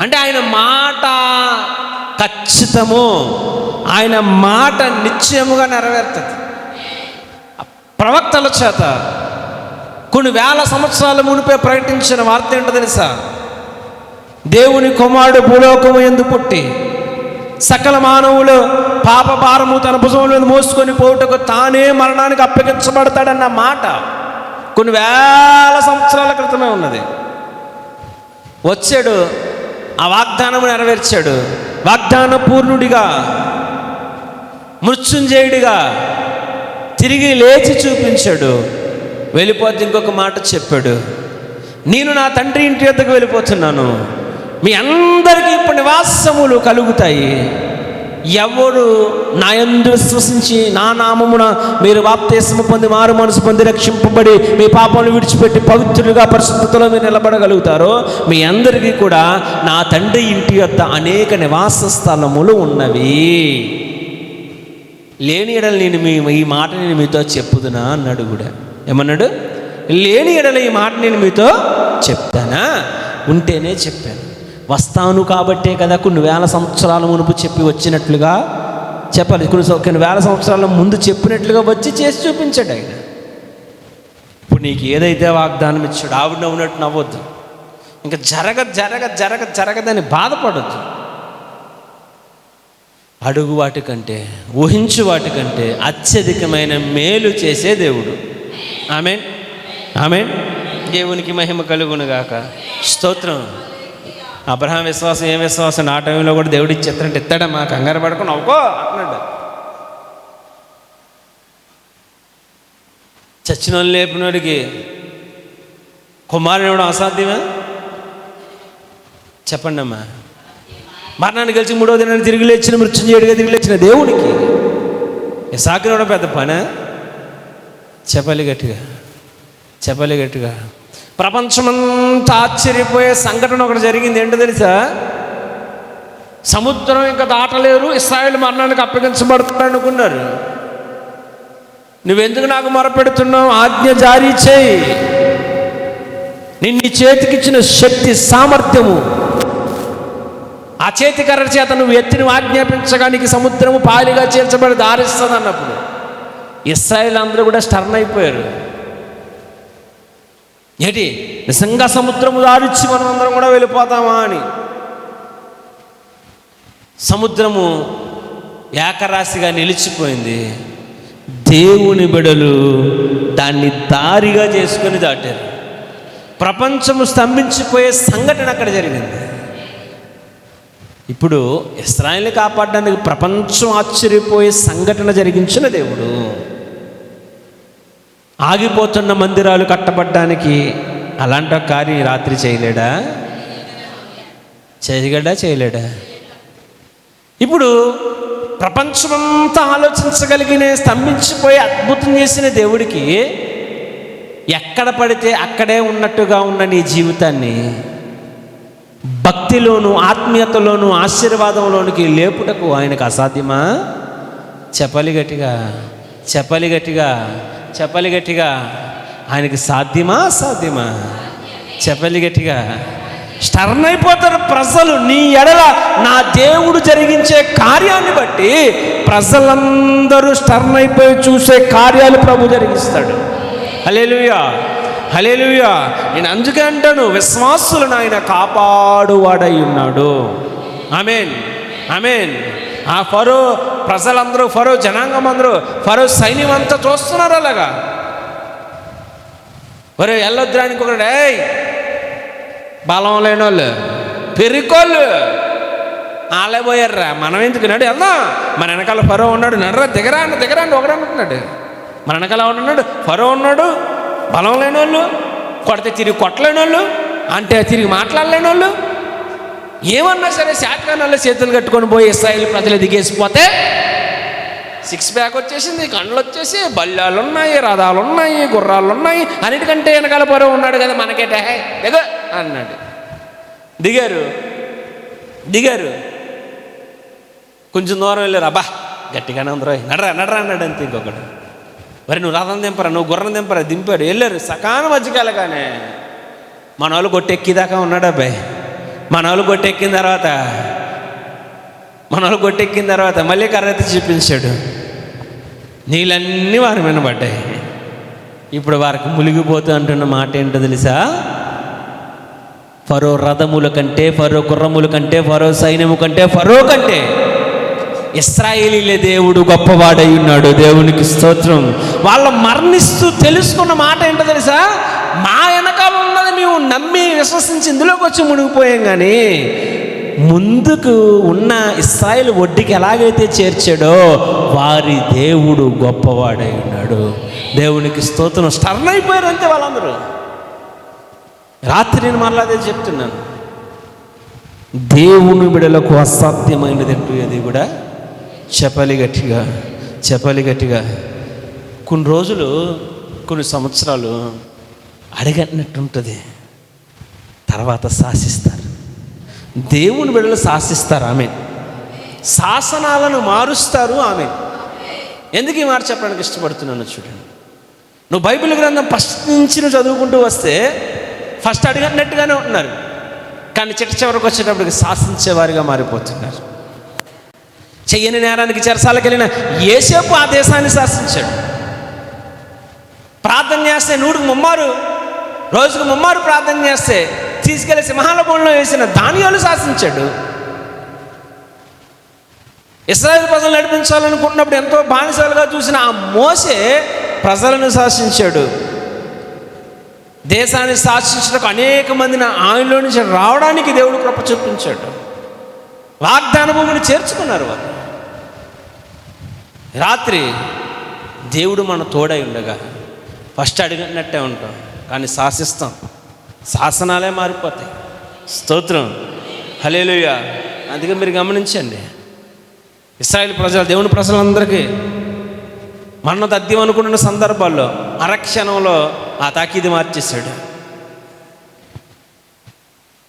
అంటే ఆయన మాట ఖచ్చితము, ఆయన మాట నిశ్చయముగా నెరవేరుతుంది. ప్రవక్తల చేత కొన్ని వేల సంవత్సరాల మునిపే ప్రకటించిన వార్త ఏంటో తెలుసా? దేవుని కుమారుడు భూలోకము యందు పుట్టి సకల మానవులు పాప భారము తన భుజముల మీద మోసుకొని పోవుటకు తానే మరణానికి అప్పగించబడతాడన్న మాట కొన్ని వేల సంవత్సరాల క్రితమే ఉన్నది. వచ్చాడు, ఆ వాగ్దానము నెరవేర్చాడు. వాగ్దాన పూర్ణుడిగా, మృత్యుంజయుడిగా తిరిగి లేచి చూపించాడు. వెళ్ళిపోతే ఇంకొక మాట చెప్పాడు, నేను నా తండ్రి ఇంటి వద్దకు వెళ్ళిపోతున్నాను, మీ అందరికీ ఇప్పుడు నివాసములు కలుగుతాయి. ఎవరు నా యందు విశ్వసించి నా నామమున మీరు బాప్తిస్మము పొంది మారు మనసు పొంది రక్షింపబడి మీ పాపములు విడిచిపెట్టి పవిత్రులుగా పరిశుద్ధతలో మీరు నిలబడగలుగుతారో మీ అందరికీ కూడా నా తండ్రి ఇంటి వద్ద అనేక నివాస స్థలములు ఉన్నవి. లేని ఎడల నేను ఈ మాట నేను మీతో చెప్పుదునా అన్నాడు కూడా. ఏమన్నాడు? లేని ఎడల ఈ మాట నేను మీతో చెప్తానా? ఉంటేనే చెప్పాను. వస్తాను కాబట్టే కదా కొన్ని వేల సంవత్సరాల మునుపు చెప్పి వచ్చినట్లుగా చెప్పాలి. కొన్ని వేల సంవత్సరాల ముందు చెప్పినట్లుగా వచ్చి చేసి చూపించాడు ఆయన. ఇప్పుడు నీకు ఏదైతే వాగ్దానం ఇచ్చాడు ఆవిడ నవ్వునట్టు నవ్వద్దు. ఇంకా జరగదని బాధపడద్దు. అడుగు వాటికంటే, ఊహించు వాటికంటే అత్యధికమైన మేలు చేసే దేవుడు. ఆమేన్, ఆమేన్. దేవునికి మహిమ కలుగునుగాక. స్తోత్రం. అబ్రహాం విశ్వాసం ఏం విశ్వాసం? ఆ టైంలో కూడా దేవుడు ఇచ్చేస్తారంటే ఎత్తాడమ్మా, కంగారు పడుకుని నవ్వుకో అన్నాడు. చచ్చిన వాళ్ళు లేపినోడికి కుమారుని ఇవ్వడం అసాధ్యమా? చెప్పండి అమ్మా. మరణాన్ని గెలిచి 3వ దినాన్ని తిరిగి లేచిన, మృత్యుంజయుడిగా తిరిగి లేచిన దేవునికి ఇస్సాకుని ఇవ్వడం పెద్ద పనా? చెప్పాలి గట్టిగా. ప్రపంచమంతా ఆశ్చర్యపోయే సంఘటన ఒకటి జరిగింది. ఏంటో తెలుసా? సముద్రం ఇంకా దాటలేరు, ఇశ్రాయేలు మరణానికి అప్పగించబడతాడు అనుకున్నారు. నువ్వెందుకు నాకు మొరపెడుతున్నావు? ఆజ్ఞ జారీ చేయి. నిన్ను చేతికిచ్చిన శక్తి, సామర్థ్యము, ఆ చేతికర్ర చేత నువ్వు ఎత్తిని ఆజ్ఞాపించగా నీకు సముద్రము పాలిగా చేర్చబడి దారిస్తుంది అన్నప్పుడు ఇశ్రాయేలు అందరూ కూడా స్టర్న్ అయిపోయారు. ఏంటి నిజంగా సముద్రము దారిచ్చి మనం అందరం కూడా వెళ్ళిపోతామా అని. సముద్రము ఏకరాశిగా నిలిచిపోయింది. దేవుని బిడలు దాన్ని దారిగా చేసుకొని దాటారు. ప్రపంచము స్తంభించిపోయే సంఘటన అక్కడ జరిగింది. ఇప్పుడు ఇశ్రాయేలుని కాపాడడానికి ప్రపంచం ఆశ్చర్యపోయే సంఘటన జరిగించిన దేవుడు. ఆగిపోతున్న మందిరాలు కట్టబడ్డానికి అలాంటి ఒక కార్యం రాత్రి చేయలేడా? చేయలేడా? ఇప్పుడు ప్రపంచమంతా ఆలోచించగలిగిన, స్తంభించిపోయి అద్భుతం చేసిన దేవుడికి ఎక్కడ పడితే అక్కడే ఉన్నట్టుగా ఉన్న నీ జీవితాన్ని భక్తిలోను, ఆత్మీయతలోను, ఆశీర్వాదంలోనికి లేపుటకు ఆయనకు అసాధ్యమా? చెప్పాలి గట్టిగా. ఆయనకి సాధ్యమా? అసాధ్యమా? చెప్పాలి గట్టిగా. స్టర్న్ అయిపోతారు ప్రజలు నీ ఎడల నా దేవుడు జరిగించే కార్యాన్ని బట్టి. ప్రజలందరూ స్టర్న్ అయిపోయి చూసే కార్యాలు ప్రభు జరిగిస్తాడు. హల్లెలూయా. నేను అందుకే అంటాను, విశ్వాసులను ఆయన కాపాడువాడై ఉన్నాడు. ఆమేన్. ఆ ఫరో ప్రజలందరూ, ఫరో జనాంగం అందరూ, ఫరో సైన్యం అంతా చూస్తున్నారు అలాగా. ఒరే వెళ్ళొద్దురానికి ఒకడు, బలం లేని వాళ్ళు, పెరికోళ్ళు వాళ్ళే పోయార్రా, మనం ఎందుకు నాడు వెళ్దాం. మన వెనకాల ఫరో ఉన్నాడు, నడరా దిగరా అని ఒకడు అనుకుంటున్నాడు. మన వెనకాల ఉన్నాడు ఫరో ఉన్నాడు. బలం లేని వాళ్ళు, కొడితే తిరిగి కొట్టలేని వాళ్ళు, అంటే తిరిగి మాట్లాడలేని వాళ్ళు, ఏమన్నా సరే శాతకానాల్లో చేతులు కట్టుకొని పోయి ఇశ్రాయేలు ప్రజలు దిగేసిపోతే 6 ప్యాక్ వచ్చేసింది, కళ్ళు వచ్చేసి, బల్లాలు ఉన్నాయి, రథాలు ఉన్నాయి, గుర్రాలు ఉన్నాయి, అన్నిటికంటే వెనకాల ఫరో ఉన్నాడు కదా, మనకేటే దిగ అన్నాడు. దిగారు. కొంచెం దూరం వెళ్ళారు. అబ్బా గట్టిగానే అందరూ నడరా అన్నాడు. అంతే. ఇంకొకటి, మరి నువ్వు రథం దింపరా, నువ్వు గుర్రం దింపరా, దింపాడు. వెళ్ళారు. సకాన మధ్యకాలగానే మన వాళ్ళు కొట్టెక్కిదాకా ఉన్నాడు. అబ్బాయి మన వాళ్ళు కొట్టెక్కిన తర్వాత మన వాళ్ళు గొట్టెక్కిన తర్వాత మళ్ళీ కర్రెత్తి చూపించాడు. నీళ్ళన్నీ వారి మీద పడ్డాయి. ఇప్పుడు వారికి మునిగిపోతూ అంటున్న మాట ఏంటో తెలుసా? ఫరో రథముల కంటే, ఫరో గుర్రముల కంటే, ఫరో సైన్యము కంటే, ఫరో కంటే ఇశ్రాయేలీలే దేవుడు గొప్పవాడై ఉన్నాడు. దేవునికి స్తోత్రం. వాళ్ళు మరణిస్తూ తెలుసుకున్న మాట ఏంటో తెలుసా? మా వెనకాల ఉన్నది మేము నమ్మి విశ్వసించి ఇందులోకి వచ్చి మునిగిపోయాం, కానీ ముందుకు ఉన్న ఇశ్రాయేలు ఒడ్డుకి ఎలాగైతే చేర్చాడో వారి దేవుడు గొప్పవాడై ఉన్నాడు. దేవునికి స్తోత్రం. స్టర్న్ అయిపోయారు అంతే వాళ్ళందరూ. రాత్రి నేను మరలా అదే చెప్తున్నాను, దేవుని బిడలకు అసాధ్యమైనది అంటూ ఏది కూడా చెప్పాలి గట్టిగా. కొన్ని రోజులు, కొన్ని సంవత్సరాలు అడగనట్టుంటుంది, తర్వాత శాసిస్తారు. దేవుని బిడ్డలు శాసిస్తారు. ఆమె శాసనాలను మారుస్తారు. ఆమె ఎందుకు ఈ మాట చెప్పడానికి ఇష్టపడుతున్నాను చూడండి. నువ్వు బైబిల్ గ్రంథం ఫస్ట్ నుంచి నువ్వు చదువుకుంటూ వస్తే ఫస్ట్ అడిగినట్టుగానే ఉంటున్నారు, కానీ చిట్ట చివరికి వచ్చేటప్పటికి శాసించేవారిగా మారిపోతున్నారు. చెయ్యని నేరానికి చెరసాలకు వెళ్ళిన యేసేపు ఆ దేశాన్ని శాసించాడు. ప్రార్థన చేస్తే రోజుకు ముమ్మారు ప్రార్థన చేస్తే తీసుకెళ్లి సింహాలబోన్లో వేసిన దానియేలు శాసించాడు. ఇశ్రాయేలు ప్రజలు నడిపించాలనుకుంటున్నప్పుడు ఎంతో బానిసలుగా చూసిన ఆ మోసే ప్రజలను శాసించాడు. దేశాన్ని శాసించడానికి అనేక మందిని ఆయనలో నుంచి రావడానికి దేవుడు కృప చూపించాడు. వాగ్దాన భూమిని చేర్చుకున్నారు వారు. రాత్రి దేవుడు మన తోడై ఉండగా ఫస్ట్ అడిగినట్టే ఉంటాం, కానీ శాసిస్తాం. శాసనాలే మారిపోతాయి. స్తోత్రం, హల్లెలూయా. అందుకే మీరు గమనించండి, ఇశ్రాయేలు ప్రజలు, దేవుని ప్రజలందరికీ మరణ తథ్యం అనుకుంటున్న సందర్భాల్లో అరక్షణంలో ఆ తాకీదు మార్చేశాడు.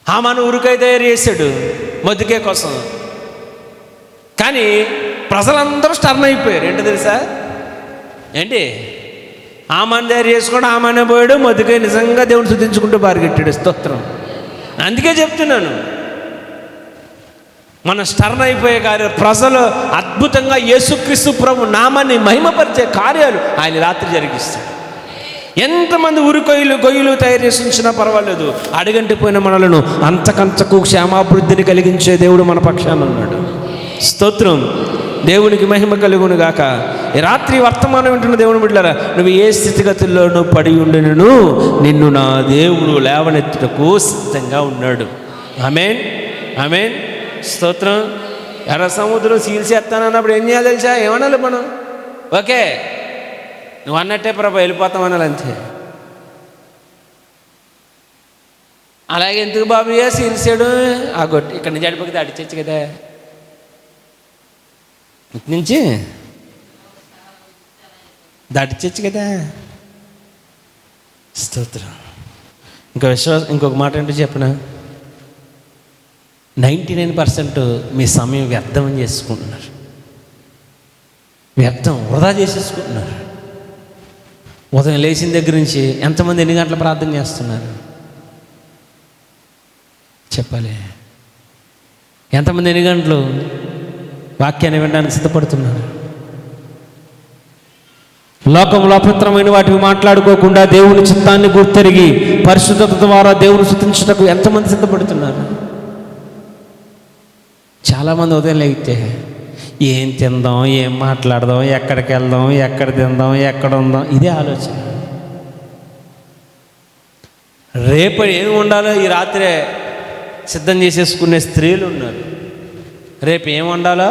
హామాను ఉరికై తయారు చేశాడు మొద్దుకే కోసం, కానీ ప్రజలందరూ స్టర్న్ అయిపోయారు. ఏంటో తెలుసా? ఏంటి? హామాను తయారు చేసుకోండి, హామానే పోయాడు. మొద్దుకై నిజంగా దేవుని స్తుతించుకుంటూ బారిగెట్టాడు. స్తోత్రం. అందుకే చెప్తున్నాను, మన స్టర్న్ అయిపోయే కార్యాలు, ప్రజలు అద్భుతంగా యేసుక్రీస్తు ప్రభు నామాన్ని మహిమపరిచే కార్యాలు ఆయన రాత్రి జరిగిస్తాడు. ఎంతమంది గొయ్యలు తయారు చేసి ఉంచినా పర్వాలేదు, అడుగంటిపోయిన మనలను అంతకంతకు క్షేమాభివృద్ధిని కలిగించే దేవుడు మన పక్షాన ఉన్నాడు. స్తోత్రం. దేవునికి మహిమ కలుగును గాక. ఈ రాత్రి వర్తమానం వింటున్న దేవుని బిడ్డలారా, నువ్వు ఏ స్థితిగతుల్లోనూ పడి ఉండినను నిన్ను నా దేవుడు లేవనెత్తుటకు సిద్ధంగా ఉన్నాడు. ఆమేన్, ఆమేన్. స్తోత్రం. ఎర్ర సముద్రం సీల్చేస్తానన్నప్పుడు ఏం చేయాలి తెలుసా? ఏమనాలి మనం? ఓకే, నువ్వు అన్నట్టే ప్రభా వెళ్ళిపోతామనాలి, అంతే. అలాగే ఎందుకు బాబయ్య సీల్చాడు? ఆ గొట్టి ఇక్కడి నుంచి అడిపోతే అడిచచ్చు కదా, ఇటు నుంచి దాటించచ్చు కదా. స్తోత్రం. ఇంకొక మాట ఏంటో చెప్పిన, 99% మీ సమయం వ్యర్థం చేసుకుంటున్నారు, వృధా చేసేసుకుంటున్నారు. ఉదయం లేచిన దగ్గర నుంచి ఎంతమంది ఎన్ని గంటల ప్రార్థన చేస్తున్నారు చెప్పాలి? ఎంతమంది ఎన్ని గంటలు వాక్యాన్ని వినడానికి సిద్ధపడుతున్నారు? లోకంలో అపవిత్రమైన వాటిని మాట్లాడుకోకుండా దేవుని చిత్తాన్ని గుర్తెరిగి పరిశుద్ధత ద్వారా దేవుని స్తుతించుటకు ఎంతమంది సిద్ధపడుతున్నారు? చాలామంది ఉదయం లేగితే ఏం తిందాం, ఏం మాట్లాడదాం, ఎక్కడికి వెళ్దాం, ఎక్కడ తిందాం, ఎక్కడ ఉందాం, ఇదే ఆలోచన. రేపు ఏమి ఉండాలో ఈ రాత్రే సిద్ధం చేసేసుకునే స్త్రీలు ఉన్నారు. రేపు ఏం వండాలో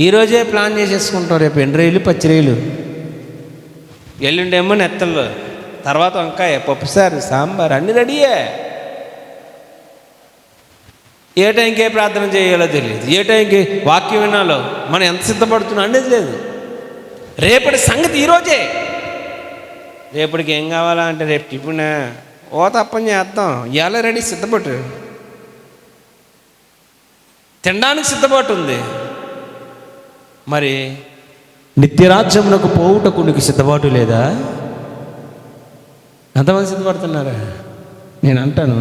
ఈరోజే ప్లాన్ చేసేసుకుంటాం. రేపు ఎండ్రేలు, పచ్చిరేలు, ఎల్లుండేమో నెత్తళ్ళు, తర్వాత వంకాయ, పప్పుసారు, సాంబార్ అన్నీ రెడీయే. ఏ టైంకి ఏ ప్రార్థన చేయాలో తెలియదు, ఏ టైంకి వాక్యం వినాలో మనం ఎంత సిద్ధపడుతున్నాం అనేది లేదు. రేపటి సంగతి ఈరోజే. రేపటికి ఏం కావాలా అంటే రేపు టిఫిన్ తప్పని చేద్దాం, ఇవాళ రెడీ, సిద్ధపట్టు. తినడానికి సిద్ధపాటు ఉంది, మరి నిత్యరాజ్యమునకు పోవుటకు నీకు సిద్ధపాటు లేదా? ఎంతమంది సిద్ధపడుతున్నారా? నేను అంటాను,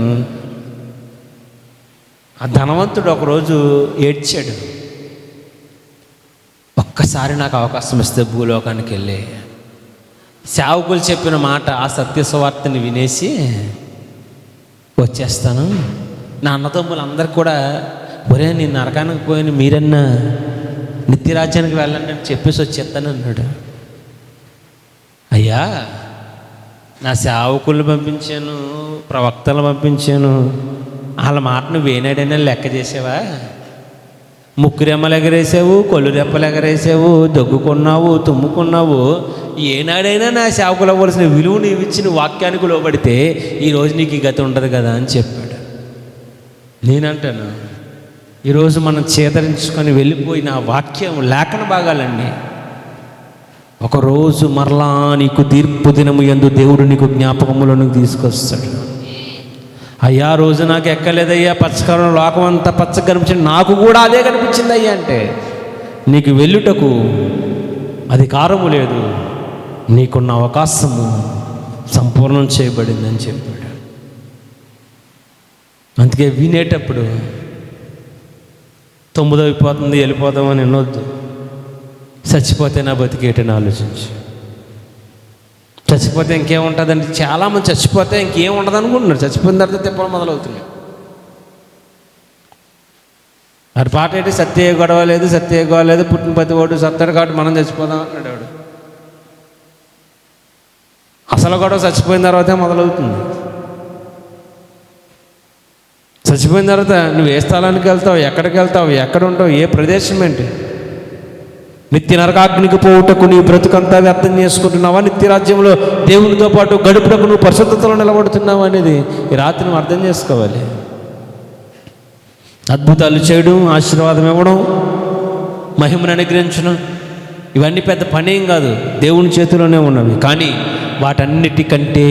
ఆ ధనవంతుడు ఒకరోజు ఏడ్చాడు, ఒక్కసారి నాకు అవకాశం ఇస్తే భూలోకానికి వెళ్ళి సేవకులు చెప్పిన మాట ఆ సత్య సువార్తని వినేసి వచ్చేస్తాను. నా అన్నదమ్ములందరికీ కూడా ఒరే నేను నరకానికి పోయిన మీరన్నా నిత్యరాజ్యానికి వెళ్ళండి అని చెప్పేసి వచ్చేస్తాను అన్నాడు. అయ్యా నా సేవకులను పంపించాను, ప్రవక్తలు పంపించాను, వాళ్ళ మాట నువ్వు ఏనాడైనా లెక్క చేసావా? ముక్కు రెమ్మలు ఎగరేసావు, కొళ్ళు రెప్పలు ఎగరేసావు, దగ్గుకున్నావు, తుమ్ముకున్నావు. ఏనాడైనా నా సేవకులు అవ్వాల్సిన విలువ నీవు ఇచ్చిన వాక్యానికి లోబడితే ఈరోజు నీకు ఈ గతి ఉండదు కదా అని చెప్పాడు. నేనంటాను ఈరోజు మనం చేదరించుకొని వెళ్ళిపోయిన ఆ వాక్యం లేఖన భాగాలండి ఒకరోజు మరలా నీకు తీర్పు దినము యందు దేవుడు నీకు జ్ఞాపకములను తీసుకొస్తాడు. అయ్యా రోజు నాకు ఎక్కలేదయ్యా, పచ్చకరం లోకం అంతా పచ్చగా కనిపించింది, నాకు కూడా అదే కనిపించింది అయ్యా అంటే నీకు వెళ్ళుటకు అధికారము లేదు, నీకున్న అవకాశము సంపూర్ణం చేయబడిందని చెప్పాడు. అందుకే వినేటప్పుడు 9 అయిపోతుంది వెళ్ళిపోతామని వినొద్దు. చచ్చిపోతే నా బతికేటని ఆలోచించు. చచ్చిపోతే ఇంకేముంటుందండి? చాలామంది చచ్చిపోతే ఇంకేం ఉండదు అనుకుంటున్నారు. చచ్చిపోయిన తర్వాత తిప్పలు మొదలవుతున్నాయి. అది పాట ఏంటి? సత్య గొడవ లేదు, సత్య గొడవ లేదు, పుట్టిన ప్రతి ఓటు సత్తాడు కాబట్టి మనం చచ్చిపోదాం అన్నాడు వాడు. అసలు గొడవ చచ్చిపోయిన తర్వాతే మొదలవుతుంది. చచ్చిపోయిన తర్వాత నువ్వు ఏ స్థలానికి వెళ్తావు, ఎక్కడికి వెళ్తావు, ఎక్కడ ఉంటావు, ఏ ప్రదేశం ఏంటి? నిత్య నరకాగ్నికి పోవుటకు నీ బ్రతుకంతా వ్యర్థం చేసుకుంటున్నావా? నిత్యరాజ్యంలో దేవునితో పాటు గడుపుటకు నువ్వు పరిశుద్ధతలో నిలబడుతున్నావా అనేది ఈ రాత్రి నువ్వు అర్థం చేసుకోవాలి. అద్భుతాలు చేయడం, ఆశీర్వాదం ఇవ్వడం, మహిమను అనుగ్రహించడం ఇవన్నీ పెద్ద పనేం కాదు, దేవుని చేతిలోనే ఉన్నవి. కానీ వాటన్నిటికంటే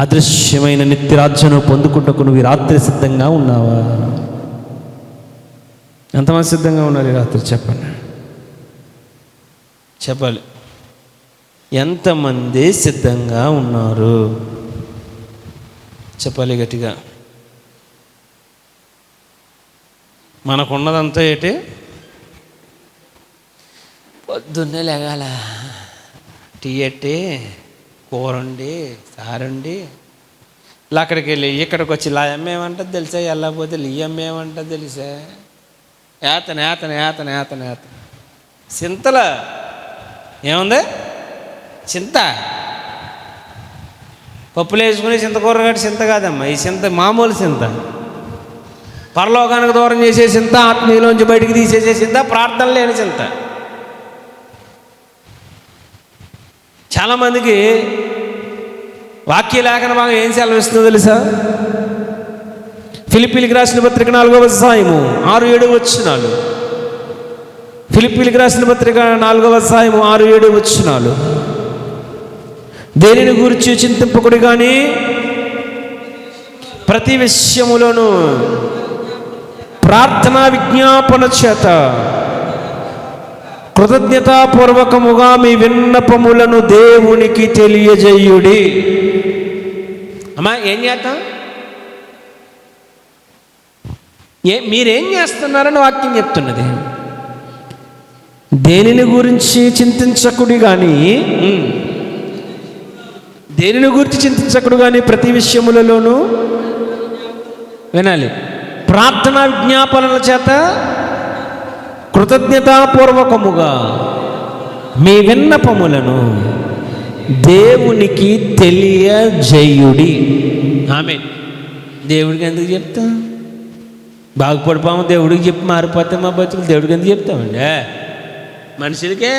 అదృశ్యమైన నిత్యరాజ్యం పొందుకుంటకు నువ్వు ఈ రాత్రి సిద్ధంగా ఉన్నావా? ఎంతమంది సిద్ధంగా ఉన్నారు ఈ రాత్రి? చెప్పాలి. ఎంతమంది సిద్ధంగా ఉన్నారు? చెప్పాలి గట్టిగా. మనకున్నదంతా ఏంటి? పొద్దున్నే లేగాల, టీ ఎట్టి, కూరండి, సారండి, ఇలా అక్కడికి వెళ్ళి ఇక్కడికి వచ్చి ఇలా అమ్మేమంటుంది తెలుసా? వెళ్ళకపోతే ఈ అమ్మేమంటుంది తెలుసా? ఏతన ఏతన ఏతన ఏతన ఏతన చింతల ఏముంది? చింత పప్పులు వేసుకుని చింతకూర కట్టి చింత కాదమ్మా. ఈ చింత మామూలు చింత, పరలోకానికి దూరం చేసే చింత, ఆత్మీయులోంచి బయటికి తీసేసే చింత, ప్రార్థన లేని చింత. చాలామందికి వాక్య లేఖన భాగం ఏం సెలవిస్తుందో తెలుసా? ఫిలిప్పీలకు రాసిన పత్రిక 4వ అధ్యాయము 6-7 వచనాలు. ఫిలిప్పీలకు రాసిన పత్రిక 4వ అధ్యాయము 6-7 వచనాలు. దేనిని గురించి చింతింపకుడి కానీ ప్రతి విషయములోను ప్రార్థనా విజ్ఞాపన చేత కృతజ్ఞతాపూర్వకముగా మీ విన్నపములను దేవునికి తెలియజేయుడి. అమ్మా ఏం చేద్దాం? మీరేం చేస్తున్నారని వాక్యం చెప్తున్నది. దేనిని గురించి చింతించకుడి కానీ, దేనిని గురించి చింతించకుడు కానీ ప్రతి విషయములలోనూ వినాలి. ప్రార్థనా విజ్ఞాపనల చేత కృతజ్ఞతాపూర్వకముగా మీ విన్నపములను దేవునికి తెలియజేయుడి. ఆమేన్. దేవుడికి ఎందుకు చెప్తాం? బాగుపడిపోము దేవుడికి చెప్పి మారిపోతే మా బతుకులు దేవుడికి ఎందుకు చెప్తామండి? మనుషులకే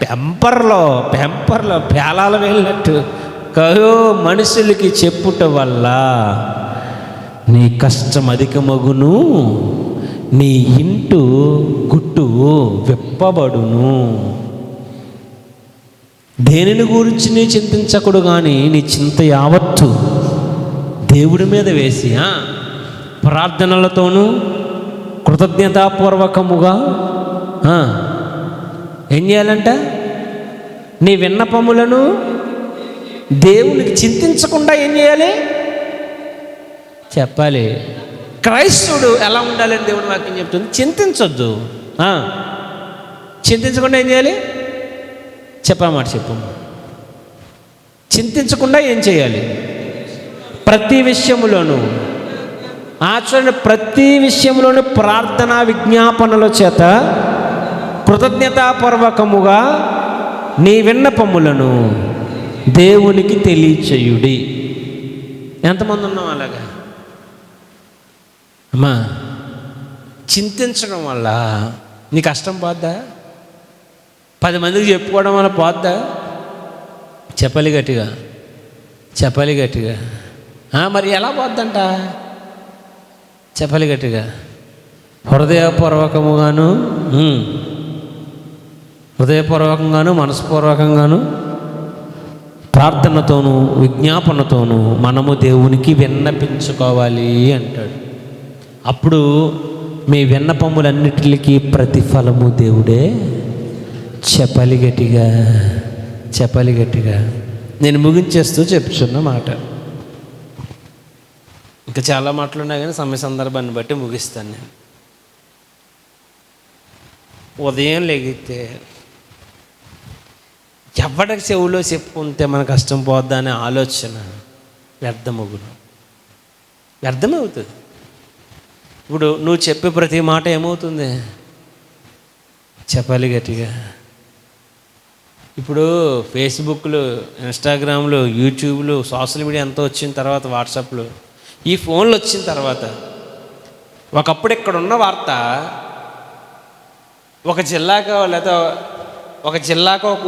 పెంపర్లో పేలాలు వెళ్ళినట్టు కహో మనుషులకి చెప్పుట వల్ల నీ కష్టం అధికమగును, నీ ఇంటు గుట్టు విప్పబడును. దేనిని గురించి నీ చింతించకుడు కానీ నీ చింత యావత్తు దేవుడి మీద వేసి ప్రార్థనలతోనూ కృతజ్ఞతాపూర్వకముగా ఏం చేయాలంట? నీ విన్నపములను దేవునికి చింతించకుండా ఏం చేయాలి? చెప్పాలి. క్రైస్తవుడు ఎలా ఉండాలని దేవుని వాక్యం చెప్తుంది. చింతించొద్దు. చింతించకుండా ఏం చేయాలి? చెప్పమాట చెప్పమ్మా. చింతించకుండా ఏం చేయాలి? ప్రతి విషయములోనూ చూడండి, ప్రతి విషయంలోనూ ప్రార్థన విజ్ఞాపనల చేత కృతజ్ఞతాపూర్వకముగా నీ విన్నపములను దేవునికి తెలియచేయుడి. ఎంతమంది ఉన్నాం అలాగా? అమ్మా, చింతించడం వల్ల నీ కష్టం పోద్దా? 10 మందికి చెప్పుకోవడం వల్ల పోద్దా? చెప్పాలి గట్టిగా, చెప్పాలి గట్టిగా. మరి ఎలా పోద్దంట? చెప్పాలి గట్టిగా. హృదయపూర్వకంగాను మనస్పూర్వకంగాను ప్రార్థనతోనూ విజ్ఞాపనతోనూ మనము దేవునికి విన్నపించుకోవాలి అంటాడు. అప్పుడు మీ విన్నపములన్నిటికీ ప్రతిఫలము దేవుడే. చెప్పాలి గట్టిగా, చెప్పాలి గట్టిగా. నేను ముగించేస్తూ చెప్తున్న మాట. ఇంకా చాలా మాటలు ఉన్నాయి కానీ సమయ సందర్భాన్ని బట్టి ముగిస్తాను నేను. ఉదయం లేగితే ఎవరికి చెవులో చెప్పుకుంటే మన కష్టం పోద్దా అనే ఆలోచన వ్యర్థమవుతుంది. ఇప్పుడు నువ్వు చెప్పే ప్రతి మాట ఏమవుతుంది? చెప్పాలి గట్టిగా. ఇప్పుడు ఫేస్బుక్లు, ఇన్స్టాగ్రామ్లు, యూట్యూబ్లు, సోషల్ మీడియా అంతా వచ్చిన తర్వాత, వాట్సాప్లు, ఈ ఫోన్లు వచ్చిన తర్వాత, ఒకప్పుడు ఇక్కడ ఉన్న వార్త ఒక జిల్లాకో లేదా ఒక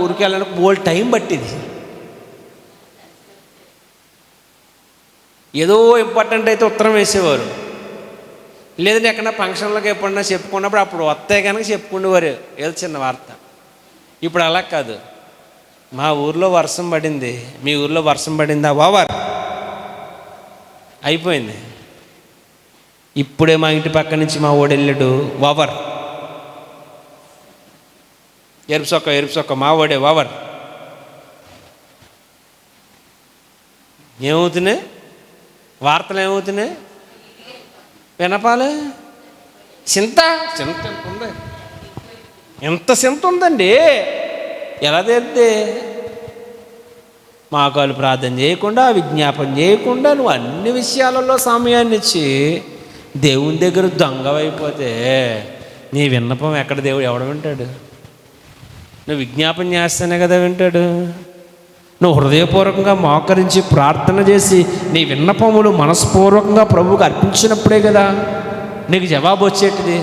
ఊరికి వెళ్ళడానికి బోల్డ్ టైం పట్టింది. ఏదో ఇంపార్టెంట్ అయితే ఉత్తరం వేసేవారు, లేదంటే ఎక్కడన్నా ఫంక్షన్లకు ఎప్పుడన్నా చెప్పుకున్నప్పుడు అప్పుడు వస్తాయి కనుక చెప్పుకునేవారు ఏదో చిన్న వార్త. ఇప్పుడు అలా కాదు. మా ఊర్లో వర్షం పడింది, మీ ఊర్లో వర్షం పడిందా? ఓవర్, అయిపోయింది. ఇప్పుడే మా ఇంటి పక్క నుంచి మా ఓడి వెళ్ళాడు, ఓవర్. ఎరుపు సొక్క మా ఓడే, ఓవర్. ఏమవుతున్నాయి వార్తలు? ఏమవుతున్నాయి? వినపాలి. చింత ఎంత ఉంది? ఎంత చింత ఉందండి. ఎలా తెలిస్తే? మాకాలు ప్రార్థన చేయకుండా, విజ్ఞాపన చేయకుండా నువ్వు అన్ని విషయాలలో సమయాన్ని ఇచ్చి దేవుని దగ్గర దొంగవైపోతే నీ విన్నపం ఎక్కడ దేవుడు ఎవడ వింటాడు? నువ్వు విజ్ఞాపన చేస్తేనే కదా వింటాడు. నువ్వు హృదయపూర్వకంగా మోకరించి ప్రార్థన చేసి నీ విన్నపములు మనస్పూర్వకంగా ప్రభువుకు అర్పించినప్పుడే కదా నీకు జవాబు వచ్చేటిది.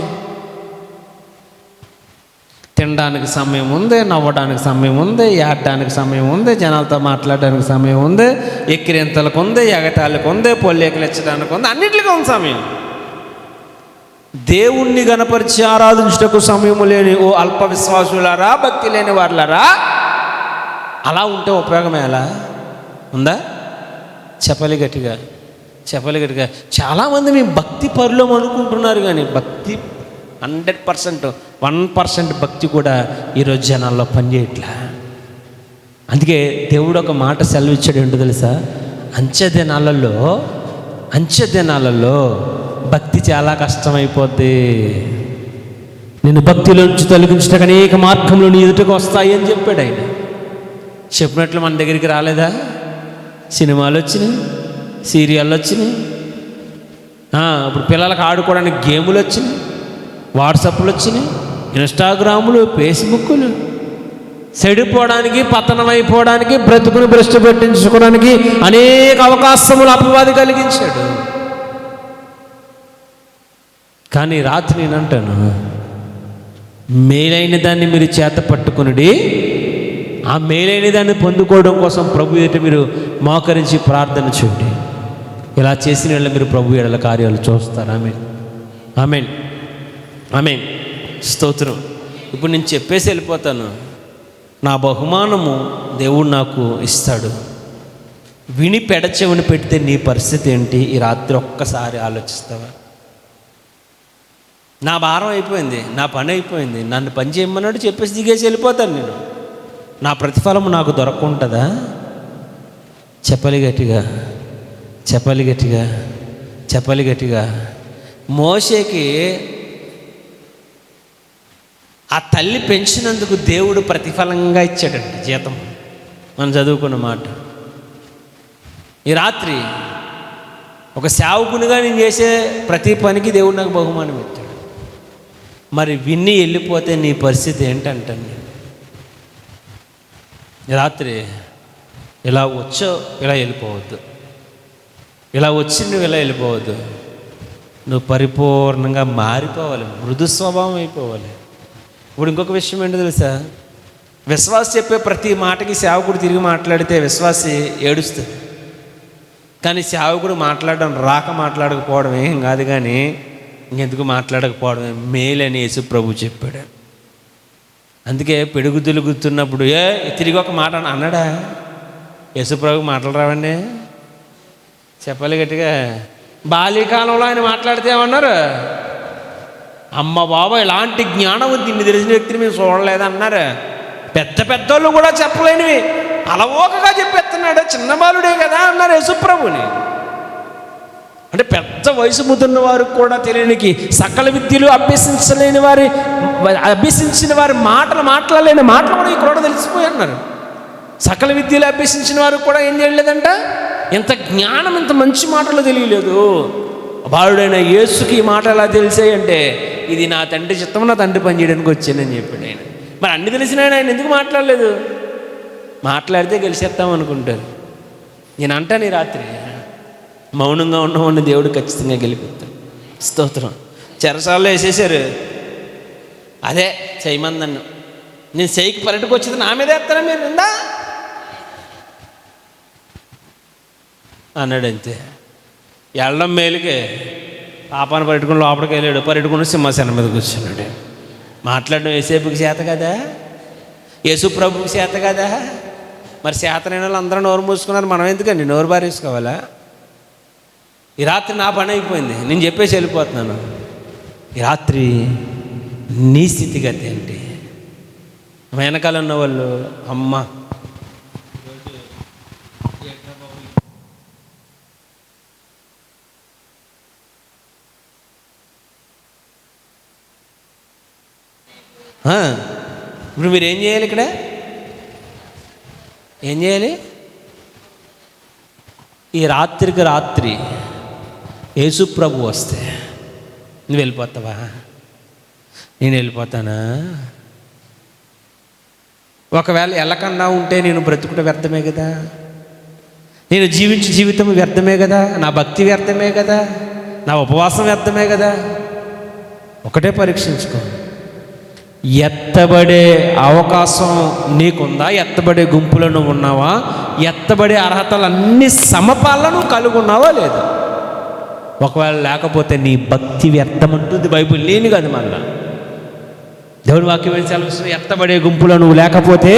తినడానికి సమయం ఉంది, నవ్వడానికి సమయం ఉంది, ఏడడానికి సమయం ఉంది, జనాలతో మాట్లాడడానికి సమయం ఉంది, ఎక్కిరింతలకు ఉంది, ఎగటాలకు ఉంది, పొల్లేకలిచ్చడానికి ఉంది, అన్నింటికి ఉంది సమయం. దేవుణ్ణి గణపరిచి ఆరాధించుటకు సమయం లేని ఓ అల్ప విశ్వాసులారా, భక్తి లేని వారులారా, అలా ఉంటే ఉపయోగం ఎలా ఉందా? చెప్పాలి గట్టిగా, చెప్పాలి గట్టిగా. చాలామంది మేము భక్తి పరులం అనుకుంటున్నారు, కానీ భక్తి 100%, 1% భక్తి కూడా ఈరోజు జనాల్లో పనిచేయట్లా. అందుకే దేవుడు ఒక మాట సెలవిచ్చాడు. ఏంటో తెలుసా? అంచె దినాలలో భక్తి చాలా కష్టమైపోద్ది. నేను భక్తిలోంచి తొలగించడానికి అనేక మార్గంలో నీ ఎదుటకు వస్తాయి అని చెప్పాడు ఆయన. చెప్పినట్లు మన దగ్గరికి రాలేదా? సినిమాలు వచ్చినాయి, సీరియళ్ళు వచ్చినాయి, ఇప్పుడు పిల్లలకు ఆడుకోవడానికి గేములు వచ్చినాయి, వాట్సాప్లు వచ్చినాయి, ఇన్స్టాగ్రాములు, ఫేస్బుక్లు. చెడిపోవడానికి, పతనమైపోవడానికి, బ్రతుకును భ్రష్టు పెట్టించుకోవడానికి అనేక అవకాశములు అపవాది కలిగించాడు. కానీ రాత్రి నేనంటాను, మేలైన దాన్ని మీరు చేత పట్టుకుని ఆ మేలైన దాన్ని పొందుకోవడం కోసం ప్రభు ఎదుట మీరు మోకరించి ప్రార్థన చేయండి. ఇలా చేసిన వాళ్ళ మీరు ప్రభు ఎడల కార్యాలు చూస్తారు. ఆమేన్, ఆమేన్, ఆమేన్. స్తోత్రం. ఇప్పుడు నేను చెప్పేసి వెళ్ళిపోతాను. నా బహుమానము దేవుడు నాకు ఇస్తాడు. విని పెడచెవిని పెడితే నీ పరిస్థితి ఏంటి? ఈ రాత్రి ఒక్కసారి ఆలోచిస్తావా? నా భారం అయిపోయింది, నా పని అయిపోయింది, నన్ను పని చేయమన్నాడు, చెప్పేసి దిగేసి వెళ్ళిపోతాను నేను. నా ప్రతిఫలము నాకు దొరకకుంటుందా? చెప్పాలి గట్టిగా, చెప్పాలి గట్టిగా, చెప్పాలి గట్టిగా. మోషేకి ఆ తల్లి పెంచినందుకు దేవుడు ప్రతిఫలంగా ఇచ్చాడంట జీతం. మనం చదువుకున్న మాట. ఈ రాత్రి ఒక సేవకునిగా నేను చేసే ప్రతి పనికి దేవుడు నాకు బహుమానం ఇచ్చాడు. మరి విన్ని వెళ్ళిపోతే నీ పరిస్థితి ఏంటంటాను నేను. ఈ రాత్రి ఇలా వచ్చో ఇలా వెళ్ళిపోవద్దు, ఇలా వచ్చి నువ్వు ఇలా వెళ్ళిపోవద్దు. నువ్వు పరిపూర్ణంగా మారిపోవాలి, మృదు స్వభావం అయిపోవాలి. ఇప్పుడు ఇంకొక విషయం ఏంటో తెలుసా, విశ్వాసి చెప్పే ప్రతి మాటకి సేవకుడు తిరిగి మాట్లాడితే విశ్వాసి ఏడుస్తుంది. కానీ సేవకుడు మాట్లాడడం రాక మాట్లాడకపోవడం ఏం కాదు, కానీ ఇంకెందుకు మాట్లాడకపోవడమే మేలని యేసు ప్రభు చెప్పాడు. అందుకే పిడుగు తిరుగుతున్నప్పుడు తిరిగి ఒక మాట అన్నాడా? యేసు ప్రభు మాటలు రావండి, చెప్పాలి గట్టిగా. బాల్యకాలంలో ఆయన మాట్లాడితే ఏమన్నారు? అమ్మ బాబా, ఇలాంటి జ్ఞానం దీన్ని తెలిసిన వ్యక్తిని మేము చూడలేదన్నారు. పెద్ద పెద్దోళ్ళు కూడా చెప్పలేనివి అలవోకగా చెప్పేస్తున్నాడు, చిన్న బాలుడే కదా అన్నారు యేసుప్రభుని. అంటే పెద్ద వయసు ముదిరిన వారికి కూడా తెలియనికి, సకల విద్యలు అభ్యసించిన వారి మాటలు మాట్లాడలేని మాటలు కూడా ఈ కూడా తెలిసిపోయి అన్నారు. సకల విద్యలు అభ్యసించిన వారికి కూడా ఏం చేయలేదంట, ఇంత జ్ఞానం, ఇంత మంచి మాటలు తెలియలేదు. బాలుడైన యేసుకి ఈ మాట ఎలా తెలిసాయంటే, ఇది నా తండ్రి చిత్తం, నా తండ్రి పని చేయడానికి వచ్చానని చెప్పాడు ఆయన. మరి అన్ని తెలిసిన ఆయన ఎందుకు మాట్లాడలేదు? మాట్లాడితే గెలిచేస్తాం అనుకుంటారు. నేను అంటాను ఈ రాత్రి, మౌనంగా ఉన్నవాడిని దేవుడు ఖచ్చితంగా గెలిపిస్తాడు. స్తోత్రం. చెరసాల్లో వేసేసారు, అదే చేయమంది నన్ను, నేను చేయికి పర్యటకు వచ్చేది నా మీద వేస్తారా మీరు నిందా అన్నాడు. అంతే. వెళ్ళడం మేలుకే, పాపాన్ని పర్యటకుని లోపలికి వెళ్ళాడు, పర్యటకుని సింహాసనం మీద కూర్చున్నాడు. మాట్లాడడం యేసేపుకి చేత కదా, యేసు ప్రభుకి చేత కదా. మరి చేతనైన వాళ్ళు అందరూ నోరు మూసుకున్నారు, మనం ఎందుకండి నోరు బారేసుకోవాలా? ఈ రాత్రి నా పని అయిపోయింది, నేను చెప్పేసి వెళ్ళిపోతున్నాను. ఈ రాత్రి నీ స్థితిగతి ఏంటి? వెనకాల ఉన్న వాళ్ళు, అమ్మ ఇప్పుడు మీరు ఏం చేయాలి? ఇక్కడ ఏం చేయాలి? ఈ రాత్రికి రాత్రి యేసు ప్రభు వస్తే నువ్వు వెళ్ళిపోతావా? నేను వెళ్ళిపోతానా? ఒకవేళ వెళ్ళకన్నా ఉంటే నేను బ్రతుకుట వ్యర్థమే కదా, నేను జీవించే జీవితం వ్యర్థమే కదా, నా భక్తి వ్యర్థమే కదా, నా ఉపవాసం వ్యర్థమే కదా. ఒకటే పరీక్షించుకో, ఎత్తబడే అవకాశం నీకుందా? ఎత్తబడే గుంపులో నువ్వు ఉన్నావా? ఎత్తబడే అర్హతలు అన్ని సమపాలను కలిగి ఉన్నావా లేదా? ఒకవేళ లేకపోతే నీ భక్తి వ్యర్థం అంటుంది బైబిల్. లేని కాదు, మళ్ళా దేవుడి వాక్యం ఏం సెలవిస్తుంది? ఎత్తబడే గుంపులో నువ్వు లేకపోతే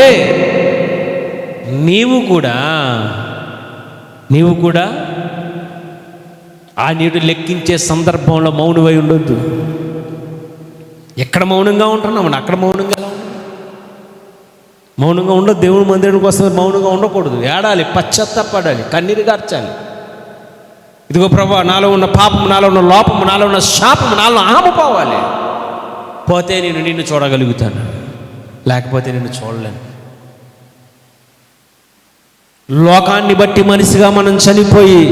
నీవు కూడా ఆ నీడు లెక్కించే సందర్భంలో మౌనమై ఉండొద్దు. ఎక్కడ మౌనంగా ఉంటున్నామండి, అక్కడ మౌనంగా ఎలా ఉంటుంది? మౌనంగా ఉండదు. దేవుని మందిరానికి వస్తే మౌనంగా ఉండకూడదు, ఏడాలి, పశ్చాత్తాపడాలి, కన్నీరు గార్చాలి. ఇదిగో ప్రభువా, నాలో ఉన్న పాపము, నాలో ఉన్న లోపము, నాలో ఉన్న శాపము నాలో ఆగిపోవాలి. పోతే నేను నిన్ను చూడగలుగుతాను, లేకపోతే నిన్ను చూడలేను. లోకాన్ని బట్టి మనిషిగా మనం చనిపోయి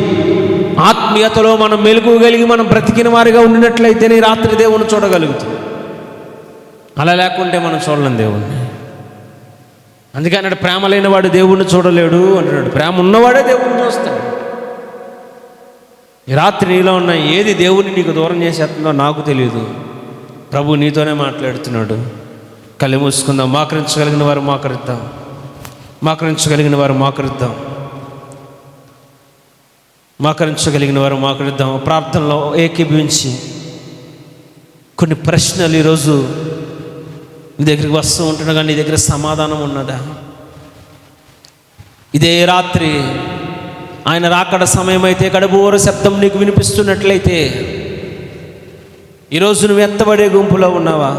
ఆత్మీయతలో మనం మెలుగుగలిగి మనం బ్రతికిన వారిగా ఉండినట్లయితేనే రాత్రి దేవుని చూడగలుగుతాం. అలా లేకుంటే మనం చూడలేం దేవుణ్ణి. అందుకే అన్నాడు, ప్రేమ లేనివాడు దేవుణ్ణి చూడలేడు అంటున్నాడు. ప్రేమ ఉన్నవాడే దేవుణ్ణి చూస్తాడు. ఈ రాత్రి నీలో ఉన్న ఏది దేవుని నీకు దూరం చేసేస్తుందో నాకు తెలియదు. ప్రభు నీతోనే మాట్లాడుతున్నాడు. కళ్ళు మూసుకుందాం. మోకరించగలిగిన వారు మోకరిద్దాం, మోకరించగలిగిన వారు మోకరిద్దాం, మోకరించగలిగిన వారు మోకరిద్దాం. ప్రార్థనలో ఏకీభవించి కొన్ని ప్రశ్నలు ఈరోజు నీ దగ్గరికి వస్తూ ఉంటుండగా నీ దగ్గర సమాధానం ఉన్నదా? ఇదే రాత్రి ఆయన రాకడ సమయం అయితే, గడుబోర శబ్దం నీకు వినిపిస్తున్నట్లయితే, ఈరోజు నువ్వు ఎత్తబడే గుంపులో ఉన్నావా?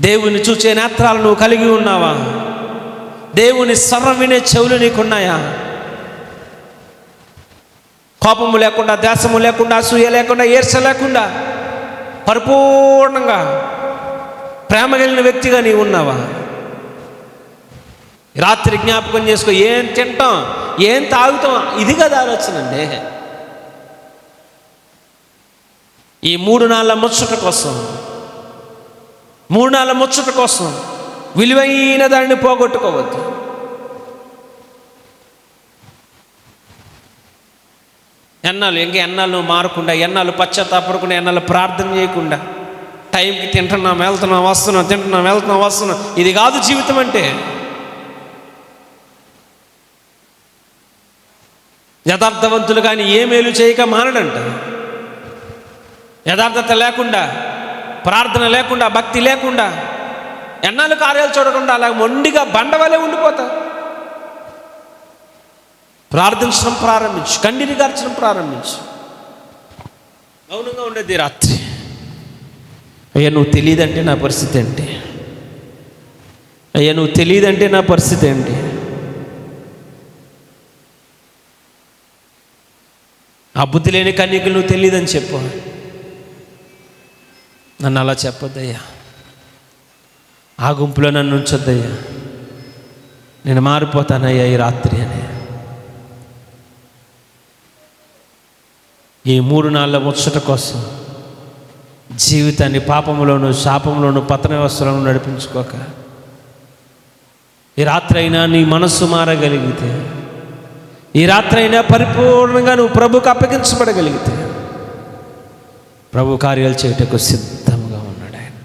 దేవుని చూచే నేత్రాలు నువ్వు కలిగి ఉన్నావా? దేవుని స్వరం వినే చెవులు నీకున్నాయా? కోపము లేకుండా, ద్వేషము లేకుండా, అసూయ లేకుండా, ఈర్ష లేకుండా పరిపూర్ణంగా ప్రేమ కలిగిన వ్యక్తిగా నీవు ఉన్నావా? రాత్రి జ్ఞాపకం చేసుకో. ఏం తింటాం, ఏం తాగుతాం, ఇది కదా ఆలోచన అండి. ఈ 3 నాళ్ళ ముచ్చట కోసం, 3 నాళ్ళ ముచ్చట కోసం విలువైన దాన్ని పోగొట్టుకోవద్దు. ఎన్నాళ్ళు నువ్వు మారకుండా, ఎన్నాళ్ళు పశ్చాత్తాపడకుండా, ఎన్నాళ్ళు ప్రార్థన చేయకుండా, టైంకి తింటున్నాం, వెళ్తున్నాం, వస్తున్నాం, తింటున్నాం, వెళ్తున్నాం, వస్తున్నాం, ఇది కాదు జీవితం అంటే. యథార్థవంతులు కానీ ఏ మేలు చేయక మానడంట. యథార్థత లేకుండా, ప్రార్థన లేకుండా, భక్తి లేకుండా, ఎన్నాళ్ళు కార్యాలు చూడకుండా అలా మొండిగా బండవలే ఉండిపోతా. ప్రార్థించడం ప్రారంభించు, కన్నీరు గార్చడం ప్రారంభించు. మౌనంగా ఉండేది రాత్రి. అయ్యా నువ్వు తెలియదంటే నా పరిస్థితి ఏంటి? అయ్యా నువ్వు తెలియదంటే నా పరిస్థితి ఏంటి? ఆ బుద్ధి లేని కన్యకలు నువ్వు తెలియదని చెప్పు. నన్ను అలా చెప్పొద్దయ్యా, ఆ గుంపులో నన్ను ఉంచొద్దయ్యా, నేను మారిపోతానయ్యా ఈ రాత్రి అని. ఈ 3 నాళ్ళ ముచ్చట కోసం జీవితాన్ని పాపంలోను, శాపంలోను, పతన వ్యవస్థలోను నడిపించుకోక, ఈ రాత్రి అయినా నీ మనస్సు మారగలిగితే, ఈ రాత్రి అయినా పరిపూర్ణంగా నువ్వు ప్రభుకు అప్పగించబడగలిగితే, ప్రభు కార్యాలు చేయటకు సిద్ధంగా ఉన్నాడు ఆయన.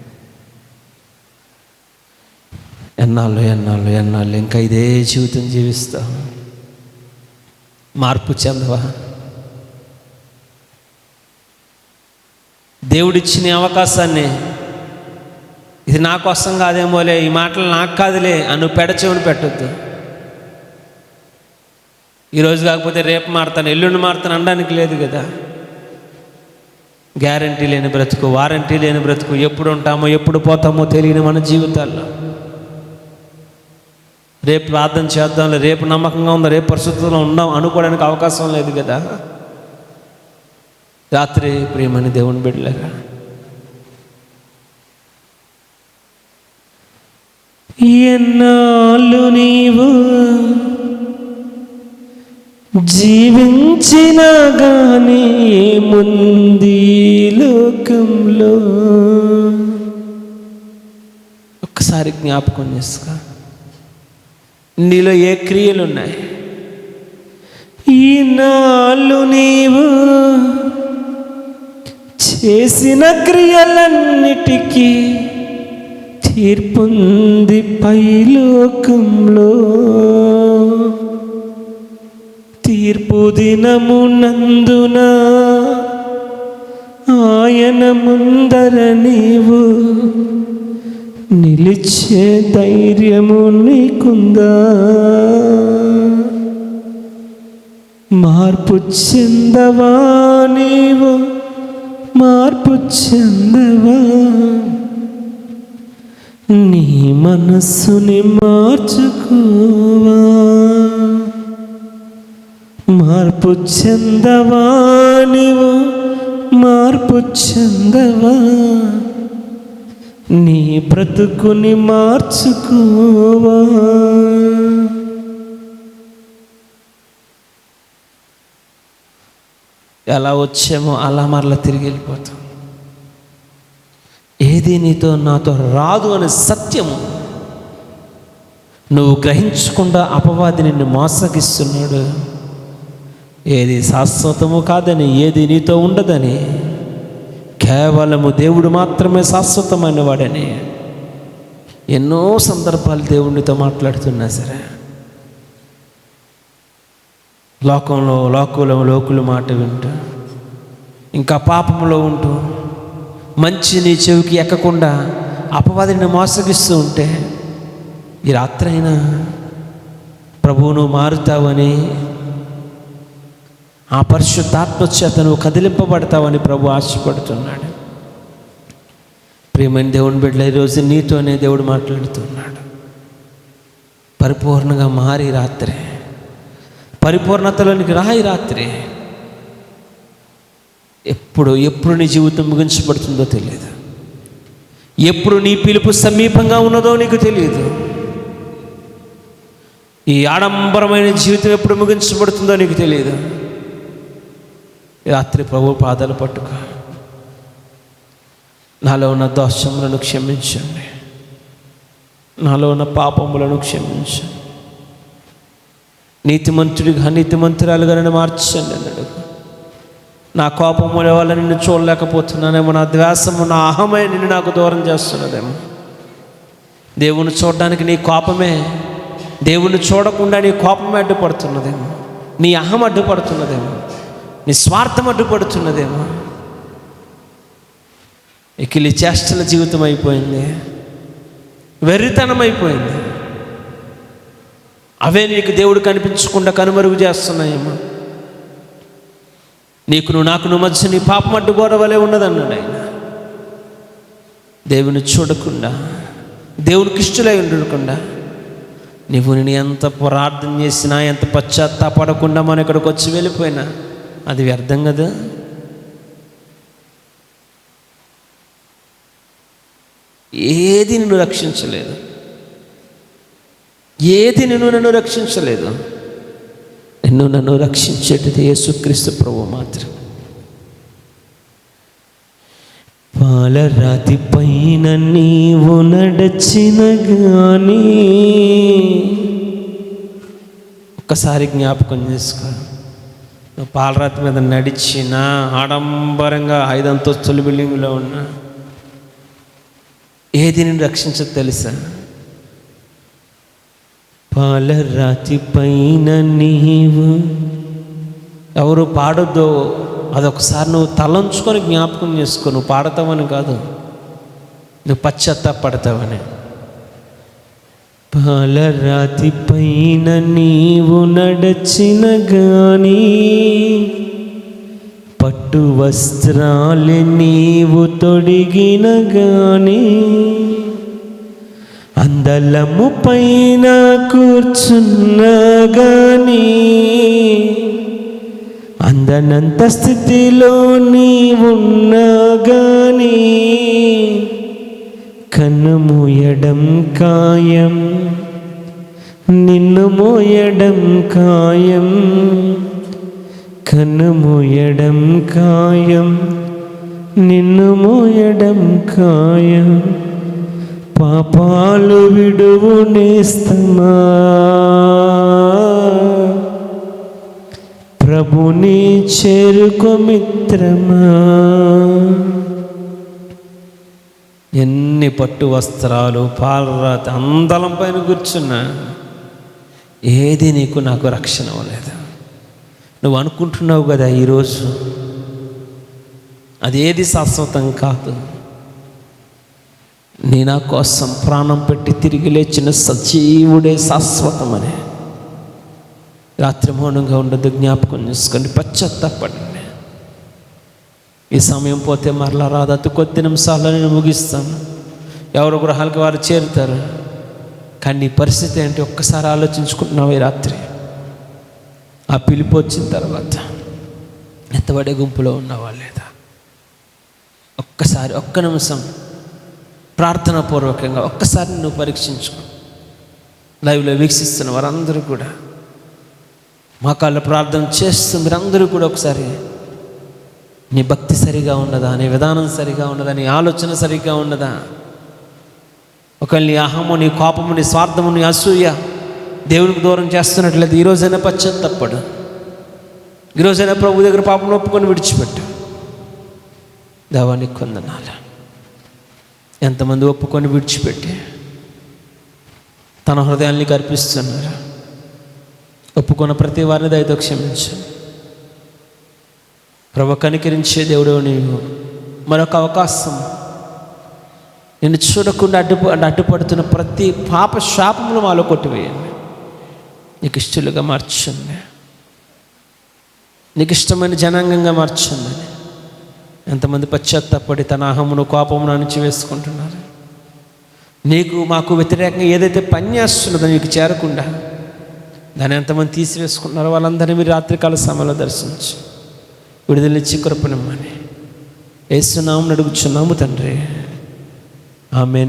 ఎన్నాళ్ళు ఇంకా ఇదే జీవితం జీవిస్తావు? మార్పు చెందవా? దేవుడిచ్చిన అవకాశాన్ని, ఇది నా కోసం కాదేమోలే, ఈ మాటలు నాకు కాదులే అని నువ్వు పెడచెవిని పెట్టొద్దు. ఈరోజు కాకపోతే రేపు మారుతాను, ఎల్లుండి మారుతాను అనడానికి లేదు కదా. గ్యారంటీ లేని బ్రతుకు, వారంటీ లేని బ్రతుకు, ఎప్పుడు ఉంటామో ఎప్పుడు పోతామో తెలియని మన జీవితాల్లో. రేపు ప్రార్థన చేద్దాంలే, రేపు నమ్మకంగా ఉందా, రేపు పరిస్థితుల్లో ఉందాం అనుకోవడానికి అవకాశం లేదు కదా. రాత్రి ప్రియమని దేవుని బిడ్డలారా, ఎన్నాళ్ళు నీవు జీవించినా గానీ ముందు లోకంలో, ఒక్కసారి జ్ఞాపకం చేసుకో. నీలో ఏ క్రియలు ఉన్నాయి? ఈనాళ్ళు నీవు చేసిన క్రియలన్నిటికీ తీర్పుంది పైలోకంలో. తీర్పు దినమునందున ఆయన ముందర నీవు నిలిచే ధైర్యము నీకుందా? మార్పు చెందవా నీవు? మార్పు చెందవా? నీ మనస్సుని మార్చుకోవా? మార్పు చెందవా నీవు? మార్పు చెందవా? నీ బ్రతుకుని మార్చుకోవా? ఎలా వచ్చామో అలా మరలా తిరిగి వెళ్ళిపోతాం. ఏది నీతో నాతో రాదు అనే సత్యము నువ్వు గ్రహించకుండా అపవాది నిన్ను మోసగిస్తున్నాడు. ఏది శాశ్వతము కాదని, ఏది నీతో ఉండదని, కేవలము దేవుడు మాత్రమే శాశ్వతమైన వాడని ఎన్నో సందర్భాలు దేవుడితో మాట్లాడుతున్నా సరే, లోకుల మాట వింటూ, ఇంకా పాపంలో ఉంటూ, మంచి నీ చెవికి ఎక్కకుండా అపవాదిని మోసగిస్తూ ఉంటే, ఈ రాత్రైనా ప్రభువును మారుతావని, ఆ పరిశుద్ధాత్మ చేత నువ్వు కదిలింపబడతావని ప్రభు ఆశపడుతున్నాడు. ప్రియమైన దేవుని బిడ్డల, ఈరోజు నీతోనే దేవుడు మాట్లాడుతున్నాడు. పరిపూర్ణంగా మారి రాత్రి, పరిపూర్ణతలోనికి రాయి రాత్రి. ఎప్పుడు నీ జీవితం ముగించబడుతుందో తెలియదు. ఎప్పుడు నీ పిలుపు సమీపంగా ఉన్నదో నీకు తెలియదు. ఈ ఆడంబరమైన జీవితం ఎప్పుడు ముగించబడుతుందో నీకు తెలియదు. రాత్రి ప్రభు పాదాలు పట్టుకో, నాలో ఉన్న దోషములను క్షమించండి, నాలో ఉన్న పాపములను క్షమించండి, నీతిమంతుడిగా నీతిమంతురాలుగా నన్ను మార్చండి అన్నాడు. నా కోపముల వల్ల నిన్ను చూడలేకపోతున్నానేమో, నా ద్వేషము నా అహమే నిన్ను నాకు దూరం చేస్తున్నదేమో. దేవుని చూడడానికి నీ కోపమే, దేవుని చూడకుండా నీ కోపమే అడ్డుపడుతున్నదేమో, నీ అహం అడ్డుపడుతున్నదేమో, నీ స్వార్థం అడ్డుపడుతున్నదేమో. ఎకిలి చేష్టల జీవితం అయిపోయింది, వెర్రితనం అయిపోయింది. అవే నీకు దేవుడు కనిపించకుండా కనుమరుగు చేస్తున్నాయేమో. నీకును నాకును మధ్య నీ పాపం అడ్డుగోడ వలె ఉన్నదన్నాడు ఆయన. దేవుని చూడకుండా, దేవునికి ఇష్టలై ఉండకుండా, నేను ఎంత ప్రార్థన చేసినా, ఎంత పశ్చాత్తాపడకుండా మనం ఇక్కడికి వచ్చి వెళ్ళిపోయినా అది వ్యర్థం కదా. ఏది నిన్ను రక్షించలేదు, ఏది నన్ను రక్షించలేదు. నన్ను రక్షించేటిది యేసుక్రీస్తు ప్రభువు మాత్రం. పాలరాతి పైన నీవు నడచిన గాని, ఒక్కసారి జ్ఞాపకం చేసుకో. నువ్వు పాలరాతి మీద నడిచినా, ఆడంబరంగా 5 అంతస్తుల బిల్డింగ్లో ఉన్నా, ఏది నిన్ను రక్షించదు తెలుసా? పాలరాతి పైన నీవు, ఎవరు పాడొద్దో అదొకసారి నువ్వు తలంచుకొని జ్ఞాపకం చేసుకో. నువ్వు పాడతావని కాదు, నువ్వు పశ్చాత్తాపడతావని. పాలరాతి పైన నీవు నడచిన గాని, పట్టు వస్త్రాలు నీవు తొడిగిన గాని, అందలము పైన కూర్చున్నా గాని, అందనంత స్థితిలో నీవున్నా గాని, కన్ను మూయడం ఖాయం, నిన్ను మోయడం ఖాయం, కన్ను మూయడం ఖాయం, నిన్ను మోయడం ఖాయం. పాపాలు విడువు నేస్తమా, ప్రభుని చేరుకో మిత్రమా. ఎన్ని పట్టు వస్త్రాలు, పాలరాతి, అందలం పైన కూర్చున్నా ఏది నీకు నాకు రక్షణ అవ్వలేదు. నువ్వు అనుకుంటున్నావు కదా ఈరోజు, అదేది శాశ్వతం కాదు. నీ నా కోసం ప్రాణం పెట్టి తిరిగి లేచిన సజీవుడే శాశ్వతమని. రాత్రి మౌనంగా ఉండదు, జ్ఞాపకం చేసుకోండి, పశ్చాత్తాపడండి. ఈ సమయం పోతే మరలా రాదు. అతి కొద్ది నిమిషాల్లో నేను ముగిస్తాను. ఎవరు గృహాలకి వారు చేరుతారు. కానీ నీ పరిస్థితి ఏంటి ఒక్కసారి ఆలోచించుకుంటున్నావు ఈ రాత్రి? ఆ పిలుపు వచ్చిన తర్వాత ఎత్తబడే గుంపులో ఉన్నావా లేదా? ఒక్కసారి ఒక్క నిమిషం ప్రార్థనాపూర్వకంగా ఒక్కసారి నువ్వు పరీక్షించుకో. లైవ్లో వీక్షిస్తున్న వారందరూ కూడా, మా కాళ్ళ ప్రార్థన చేస్తూ మీరందరూ కూడా ఒకసారి నీ భక్తి సరిగా ఉన్నదా, నీ విధానం సరిగా ఉన్నదా, నీ ఆలోచన సరిగా ఉన్నదా? ఒకవేళ నీ అహము, నీ కోపము, నీ స్వార్థము, నీ అసూయ దేవునికి దూరం చేస్తున్నట్లయితే ఈరోజైనా పశ్చాత్తాపడు. ఈరోజైనా ప్రభు దగ్గర పాపం ఒప్పుకొని విడిచిపెట్టు. దేవానికి వందనాలు. ఎంతమంది ఒప్పుకొని విడిచిపెట్టి తన హృదయాన్ని కర్పిస్తున్నారు? ఒప్పుకున్న ప్రతి వారిని దయతో క్షమించు ప్రభు. కనికరించే దేవుడు నీవు. మరొక అవకాశం, నిన్ను చూడకుండా అడ్డుపడుతున్న ప్రతి పాప శాపములు మాలో కొట్టివేయండి. నీకు ఇష్టలుగా మార్చండి, నీకు ఇష్టమైన జనాంగంగా మార్చండి. ఎంతమంది పశ్చాత్తాపడి తన అహమును, కోపమును అణిచివేసుకుంటున్నారు? నీకు మాకు వ్యతిరేకంగా ఏదైతే పని చేస్తున్నదో నీకు చేరకుండా దాన్ని ఎంతమంది తీసివేసుకున్నారో వాళ్ళందరినీ మీరు రాత్రికాల సమయంలో దర్శించి విడుదలిచ్చి కృపనిమ్మని యేసు నామమున అడుగుచున్నాము తండ్రి. ఆమేన్.